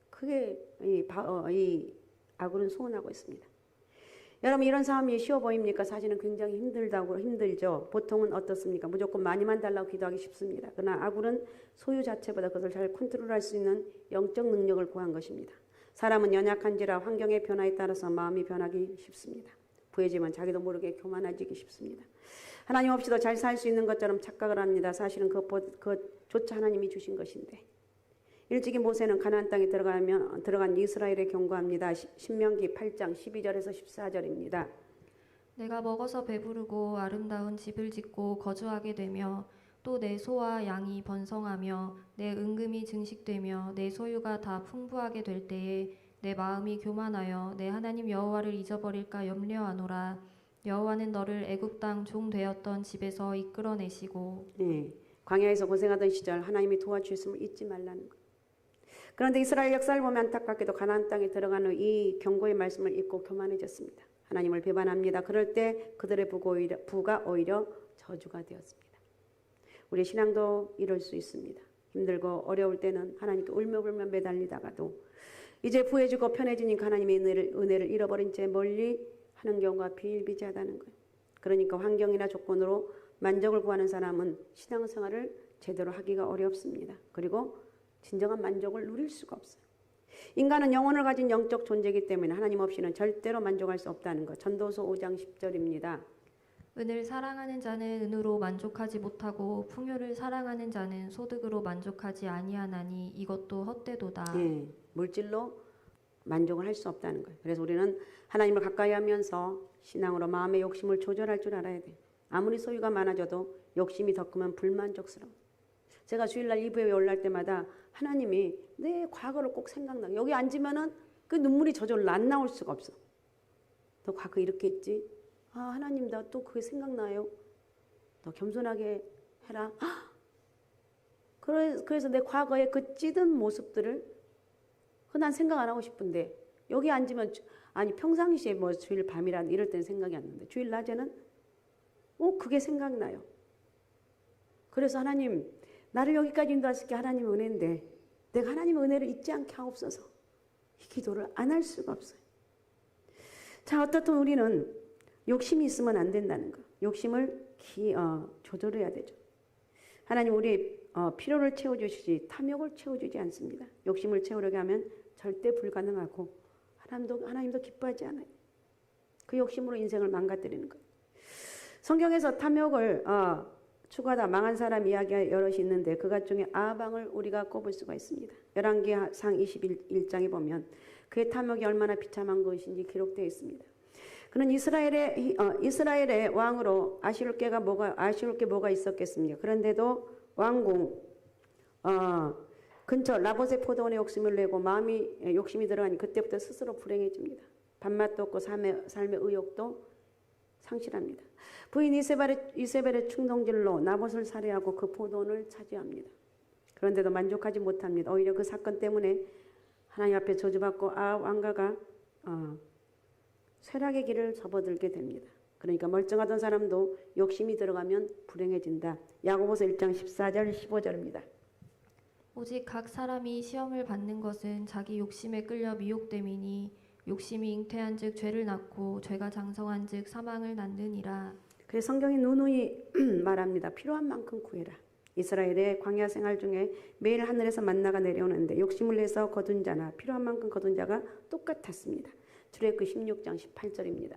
그게 이 아굴은 소원하고 있습니다. 여러분 이런 삶이 쉬워 보입니까? 사실은 굉장히 힘들죠. 보통은 어떻습니까? 무조건 많이만 달라고 기도하기 쉽습니다. 그러나 아굴은 소유 자체보다 그것을 잘 컨트롤할 수 있는 영적 능력을 구한 것입니다. 사람은 연약한지라 환경의 변화에 따라서 마음이 변하기 쉽습니다. 부해지면 자기도 모르게 교만해지기 쉽습니다. 하나님 없이도 잘 살 수 있는 것처럼 착각을 합니다. 사실은 그것조차 하나님이 주신 것인데 일찍이 모세는 가나안 땅에 들어간 이스라엘에 경고합니다. 신명기 8장 12절에서 14절입니다. 내가 먹어서 배부르고 아름다운 집을 짓고 거주하게 되며 또 내 소와 양이 번성하며 내 은금이 증식되며 내 소유가 다 풍부하게 될 때에 내 마음이 교만하여 내 하나님 여호와를 잊어버릴까 염려하노라. 여호와는 너를 애굽 땅 종 되었던 집에서 이끌어내시고 광야에서 고생하던 시절 하나님이 도와주셨음을 잊지 말라는 것. 그런데 이스라엘 역사를 보면 안타깝게도 가나안 땅에 들어간 후 이 경고의 말씀을 잊고 교만해졌습니다. 하나님을 배반합니다. 그럴 때 그들의 부가 오히려 저주가 되었습니다. 우리 신앙도 이럴 수 있습니다. 힘들고 어려울 때는 하나님께 울며불며 매달리다가도 이제 부해지고 편해지니까 하나님의 은혜를 잃어버린 채 멀리 하는 경우가 비일비재하다는 거예요. 그러니까 환경이나 조건으로 만족을 구하는 사람은 신앙생활을 제대로 하기가 어렵습니다. 그리고 진정한 만족을 누릴 수가 없어요. 인간은 영혼을 가진 영적 존재이기 때문에 하나님 없이는 절대로 만족할 수 없다는 것. 전도서 5장 10절입니다. 은을 사랑하는 자는 은으로 만족하지 못하고 풍요를 사랑하는 자는 소득으로 만족하지 아니하나니 이것도 헛되도다. 물질로 만족을 할 수 없다는 거예요. 그래서 우리는 하나님을 가까이 하면서 신앙으로 마음의 욕심을 조절할 줄 알아야 돼요. 아무리 소유가 많아져도 욕심이 더 크면 불만족스러워. 제가 주일날 이브에 올라올 때마다 하나님이 내 과거를 꼭 생각나게. 여기 앉으면은 그 눈물이 저절로 안 나올 수가 없어. 너 과거 이렇게 했지? 아 하나님 나 또 그게 생각나요. 너 겸손하게 해라. 그래서 내 과거의 그 찌든 모습들을 난 생각 안 하고 싶은데 여기 앉으면 아니 평상시에 뭐 주일 밤이라 이럴 때는 생각이 안 나는데 주일 낮에는 그게 생각나요. 그래서 하나님 나를 여기까지 인도하실 게 하나님의 은혜인데 내가 하나님의 은혜를 잊지 않게 하옵소서. 이 기도를 안 할 수가 없어요. 자 어떻든 우리는 욕심이 있으면 안 된다는 거. 욕심을 조절해야 되죠. 하나님 우리의 필요를 채워주시지 탐욕을 채워주지 않습니다. 욕심을 채우려고 하면 절대 불가능하고 하나님도 기뻐하지 않아요. 그 욕심으로 인생을 망가뜨리는 거예요. 성경에서 탐욕을 추구하다 망한 사람 이야기가 여럿이 있는데 그것 중에 아방을 우리가 꼽을 수가 있습니다. 열왕기상 21장에 보면 그의 탐욕이 얼마나 비참한 것인지 기록되어 있습니다. 그는 이스라엘의 왕으로 아쉬울 게 뭐가 있었겠습니까? 그런데도 왕궁 근처 라봇의 포도원에 욕심을 내고 마음이 욕심이 들어가니 그때부터 스스로 불행해집니다. 밥맛도 없고 삶의 의욕도 상실합니다. 부인 이세벨의 충동질로 나봇을 살해하고 그 포도원을 차지합니다. 그런데도 만족하지 못합니다. 오히려 그 사건 때문에 하나님 앞에 저주받고 왕가가 쇠락의 길을 접어들게 됩니다. 그러니까 멀쩡하던 사람도 욕심이 들어가면 불행해진다. 야고보서 1장 14절 15절입니다. 오직 각 사람이 시험을 받는 것은 자기 욕심에 끌려 미혹됨이니 욕심이 잉태한즉 죄를 낳고 죄가 장성한즉 사망을 낳느니라. 그래서 성경이 누누이 말합니다. 필요한 만큼 구해라. 이스라엘의 광야 생활 중에 매일 하늘에서 만나가 내려오는데 욕심을 내서 거둔 자나 필요한 만큼 거둔 자가 똑같았습니다. 출애굽기 16장 18절입니다.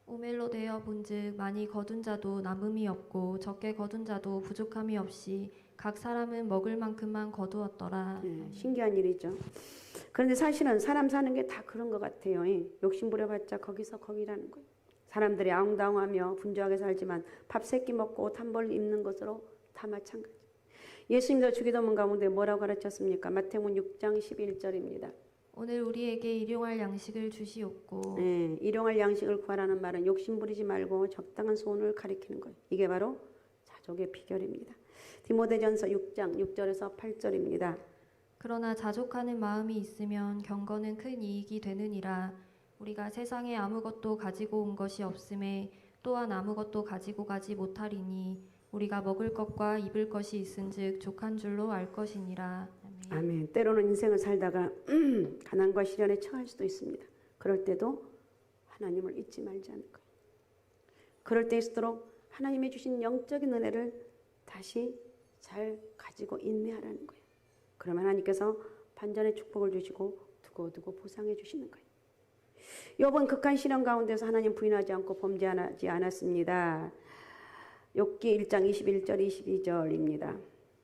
오멜로 되어 본즉 많이 거둔 자도 남음이 없고 적게 거둔 자도 부족함이 없이 각 사람은 먹을 만큼만 거두었더라. 신기한 일이죠. 그런데 사실은 사람 사는 게 다 그런 것 같아요. 욕심 부려봤자 거기서 거기라는 거예요. 사람들이 아웅다웅하며 분주하게 살지만 밥 세끼 먹고 옷 한 벌 입는 것으로 다 마찬가지. 예수님도 주기도문 가운데 뭐라고 가르쳤습니까? 마태복음 6장 11절입니다. 오늘 우리에게 일용할 양식을 주시옵고. 일용할 양식을 구하라는 말은 욕심 부리지 말고 적당한 소원을 가리키는 거예요. 이게 바로 자족의 비결입니다. 디모데전서 6장 6절에서 8절입니다. 그러나 자족하는 마음이 있으면 경건은 큰 이익이 되느니라. 우리가 세상에 아무것도 가지고 온 것이 없음에 또한 아무것도 가지고 가지 못하리니 우리가 먹을 것과 입을 것이 있은즉 족한 줄로 알 것이니라. 아멘. 때로는 인생을 살다가 가난과 시련에 처할 수도 있습니다. 그럴 때도 하나님을 잊지 말지 않을 거예요. 그럴 때일수록 하나님이 주신 영적인 은혜를 다시 잘 가지고 인내하라는 거예요. 그러면 하나님께서 반전의 축복을 주시고 두고두고 보상해 주시는 거예요. 욥은 극한 시련 가운데서 하나님 부인하지 않고 범죄하지 않았습니다. 욥기 1장 21절 22절입니다.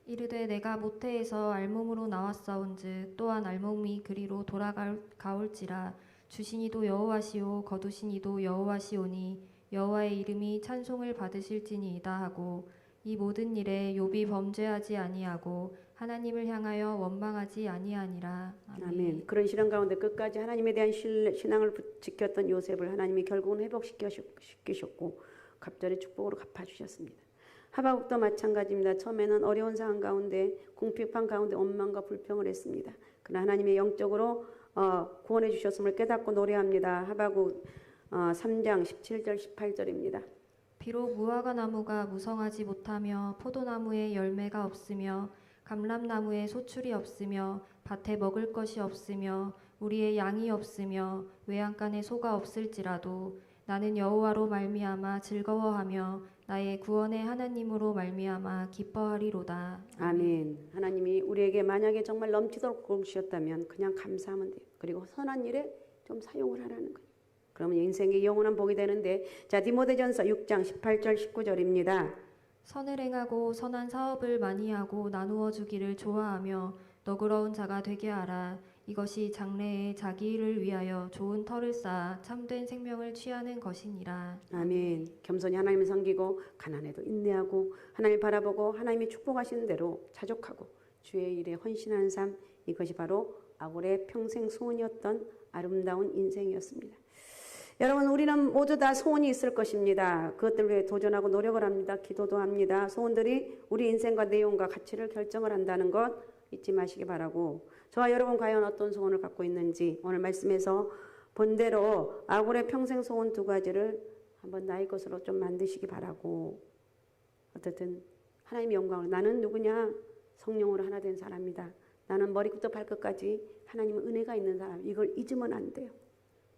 이르되 내가 모태에서 알몸으로 나왔사온즉 또한 알몸이 그리로 돌아가올지라. 주시니도 여호와시오 거두시니도 여호와시오니 여호와의 이름이 찬송을 받으실지니이다 하고 이 모든 일에 욥이 범죄하지 아니하고 하나님을 향하여 원망하지 아니하니라. 아멘. 그런 시련 가운데 끝까지 하나님에 대한 신앙을 지켰던 요셉을 하나님이 결국은 회복시키셨고 갑절의 축복으로 갚아주셨습니다. 하박국도 마찬가지입니다. 처음에는 어려운 상황 가운데 궁핍한 가운데 원망과 불평을 했습니다. 그러나 하나님의 영적으로 구원해 주셨음을 깨닫고 노래합니다. 하박국 3장 17절 18절입니다. 비록 무화과 나무가 무성하지 못하며 포도나무에 열매가 없으며 감람나무에 소출이 없으며 밭에 먹을 것이 없으며 우리의 양이 없으며 외양간에 소가 없을지라도 나는 여호와로 말미암아 즐거워하며 나의 구원의 하나님으로 말미암아 기뻐하리로다. 아멘. 하나님이 우리에게 만약에 정말 넘치도록 주셨다면 그냥 감사하면 돼요. 그리고 선한 일에 좀 사용을 하라는 거예요. 그러면 인생의 영원한 복이 되는데, 자 디모데전서 6장 18절 19절입니다. 선을 행하고 선한 사업을 많이 하고 나누어 주기를 좋아하며 너그러운 자가 되게 하라. 이것이 장래에 자기 일을 위하여 좋은 터를 쌓아 참된 생명을 취하는 것이니라. 아멘. 겸손히 하나님을 섬기고 가난해도 인내하고 하나님을 바라보고 하나님이 축복하시는 대로 자족하고 주의 일에 헌신하는 삶, 이것이 바로 아골의 평생 소원이었던 아름다운 인생이었습니다. 여러분, 우리는 모두 다 소원이 있을 것입니다. 그것들 위해 도전하고 노력을 합니다. 기도도 합니다. 소원들이 우리 인생과 내용과 가치를 결정을 한다는 것 잊지 마시기 바라고, 저와 여러분 과연 어떤 소원을 갖고 있는지 오늘 말씀에서 본대로 아골의 평생 소원 2가지를 한번 나의 것으로 좀 만드시기 바라고, 어쨌든 하나님의 영광을, 나는 누구냐? 성령으로 하나 된 사람이다. 나는 머리부터 발끝까지 하나님의 은혜가 있는 사람, 이걸 잊으면 안 돼요.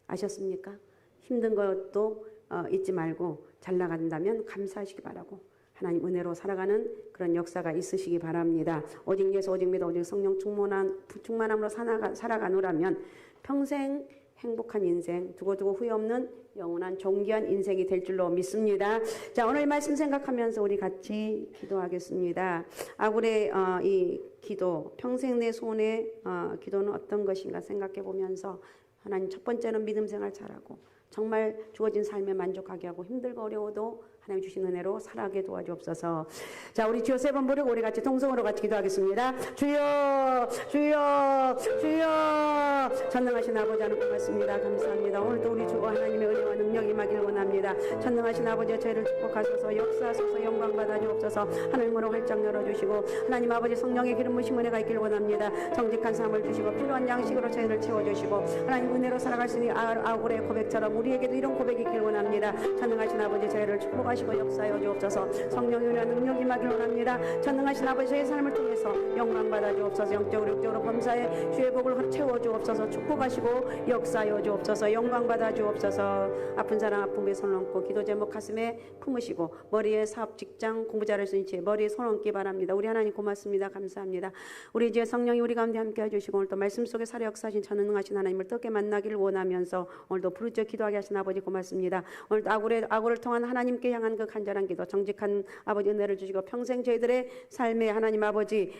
아셨습니까? 힘든 것도 잊지 말고 잘 나간다면 감사하시기 바라고, 하나님 은혜로 살아가는 그런 역사가 있으시기 바랍니다. 오직 예수, 오직 믿어, 오직 성령 충만함으로 살아가노라면 평생 행복한 인생, 두고두고 후회 없는 영원한 존귀한 인생이 될 줄로 믿습니다. 자, 오늘 말씀 생각하면서 우리 같이 기도하겠습니다. 아굴의 이 기도, 평생 내 소원의 기도는 어떤 것인가 생각해 보면서, 하나님, 첫 번째는 믿음 생활 잘하고 정말 주어진 삶에 만족하게 하고 힘들고 어려워도 하나님 주신 은혜로 살아가게 도와주옵소서. 자, 우리 주여 3번 부르고 우리 같이 통성으로 같이 기도하겠습니다. 주여, 주여, 주여. 전능하신 아버지 하나님 고맙습니다. 감사합니다. 오늘도 우리 주 하나님의 은혜와 능력이 임하길 원합니다. 전능하신 아버지 저희를 축복하소서 역사하소서 영광 받아주옵소서 하늘 문을 활짝 열어주시고 하나님 아버지 성령의 기름 부으심 은혜가 있길 원합니다. 정직한 삶을 주시고 필요한 양식으로 저희를 채워주시고 하나님 은혜로 살아갈 수 있는 아굴의 고백처럼 우리에게도 이런 고백이 있길 원합니다. 전능하신 아버지 저희를 축복하시고 역사하여 주옵소서 성령의 은혜와 능력이 임하길 원합니다. 전능하신 아버지 저희 삶을 통해서 영광 받아 주옵소서 영적으로 육적으로 범사에 주의 복을 채워 주옵소서 축복하시고 역사하여 주옵소서 영광 받아 주옵소서 아픈 사람 아픔에 손 얹고 기도 제목 가슴에 품으시고 머리에 사업 직장 공부 잘할 수 있는 지혜 머리에 손 얹기 바랍니다. 우리 하나님 고맙습니다. 감사합니다. 우리 이제 성령이 우리 가운데 함께 해주시고 오늘도 말씀 속에 살아 역사하신 전능하신 하나님을 뜨겁게 만나기를 원하면서 오늘도 부르짖어 기도하게 하신 아버지 고맙습니다. 오늘도 아굴을 통한 하나님께 향한 그 간절한 기도 정직한 아버지 은혜를 주시고 평생 저희들의 삶에 하나님 아버지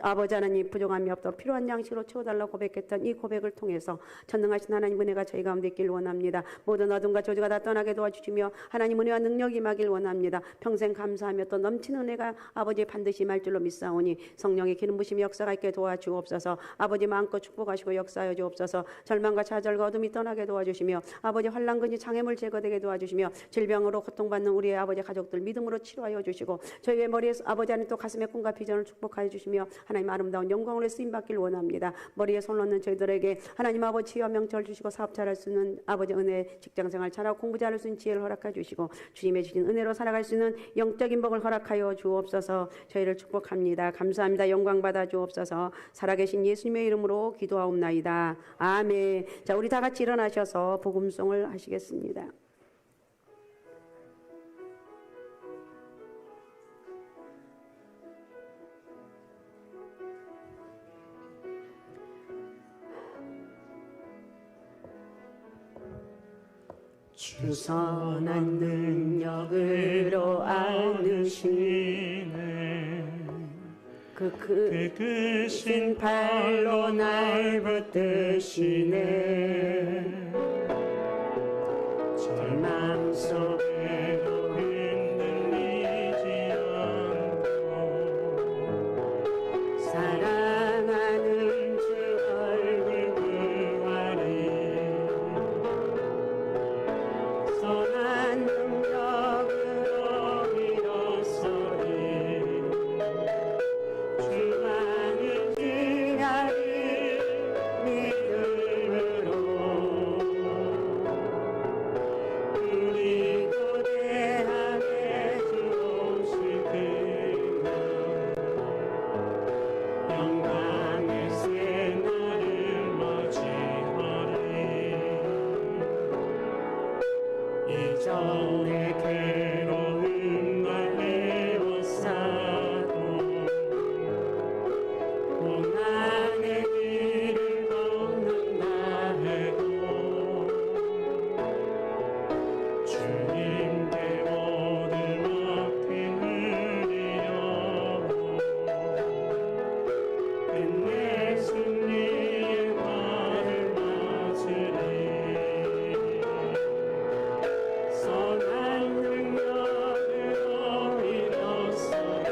아버지 하나님 부족함이 없도록 필요한 양식으로 채워달라고 고백했던 이 고백을 통해서 전능하신 하나님 은혜가 저희 가운데 있길 원합니다. 모든 어둠과 저주가 다 떠나게 도와주시며 하나님 은혜와 능력이 임하길 원합니다. 평생 감사하며 또 넘치는 은혜가 아버지 반드시 말 줄로 믿사오니 성령의 기름 부심이 역사가 있게 도와주옵소서. 아버지 마음껏 축복하시고 역사하여 주옵소서. 절망과 좌절과 어둠이 떠나게 도와주시며 아버지 환난근이 장애물 제거되게 도와주시며 질병으로 고통받는 우리의 아버지 가족들 믿음으로 치료하여 주시고 저희의 머리에 아버지 하나님 또 가슴에 꿈과 비전을 축복하여 주시며 하나님 아름다운 영광으로 쓰임받기를 원합니다. 머리에 손 놓는 저희들에게 하나님 아버지 지혜와 명철 주시고 사업 잘할 수 있는 아버지 은혜 직장생활 잘하고 공부 잘할 수 있는 지혜를 허락해 주시고 주님의 주신 은혜로 살아갈 수 있는 영적인 복을 허락하여 주옵소서. 저희를 축복합니다. 감사합니다. 영광 받아 주옵소서. 살아계신 예수님의 이름으로 기도하옵나이다. 아멘. 자, 우리 다 같이 일어나셔서 복음송을 하시겠습니다. 주 선한 능력으로 안으시네 그 크신 팔로 날 붙드시네 절망 속에도 흔들리지 않고 사랑하는 주 얼굴 구하리 선한 능력으로 일어서리 주만을 지하리 믿음으로 우리 고대함에 주 오시기나 영광의 새날을 맞이하리 이전의 괴로운 날 헤워싸도 고난의 길을 걷는다 해도 주님께 모든 맡긴 흐리려고 끝내 승리의 말을 맞으리 선한 능력으로 일어서리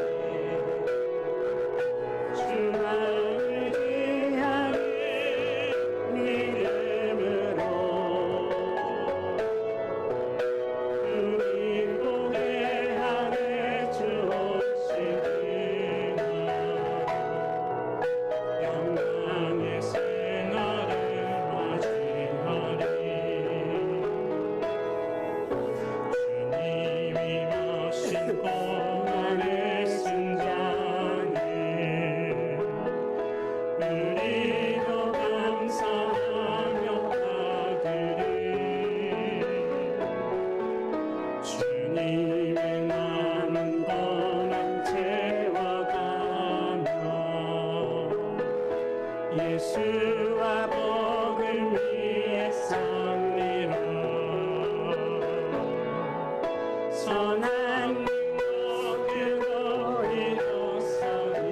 주만을 지하리 믿음으로 우리 고대함에 주 오시리라 영광의 새날을 맞이하리 주님이 마신 고난의 승잔을 우리도 감사하며 받으리 주님의 남은 고난 채워가며 예수와 복을 위해 삽니다 선한 능력으로 일어서리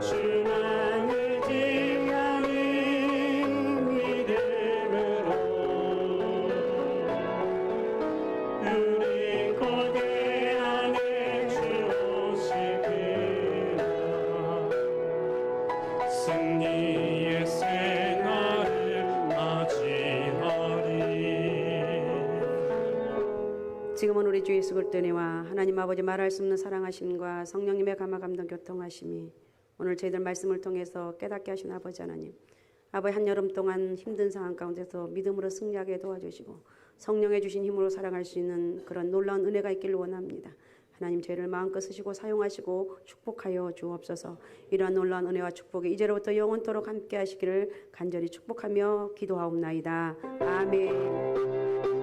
주만을 지하리 믿음으로 우리 고대 안에 주 오시기나 승리의 새 우리 주 예수 그리스도의 은혜와 하나님 아버지 말할 수 없는 사랑하심과 성령님의 감화 감동 교통하심이 오늘 저희들 말씀을 통해서 깨닫게 하신 아버지 하나님, 아버지 한여름 동안 힘든 상황 가운데서 믿음으로 승리하게 도와주시고 성령의 주신 힘으로 살아갈 수 있는 그런 놀라운 은혜가 있기를 원합니다. 하나님 저희를 마음껏 쓰시고 사용하시고 축복하여 주옵소서. 이러한 놀라운 은혜와 축복이 이제로부터 영원토록 함께 하시기를 간절히 축복하며 기도하옵나이다. 아멘.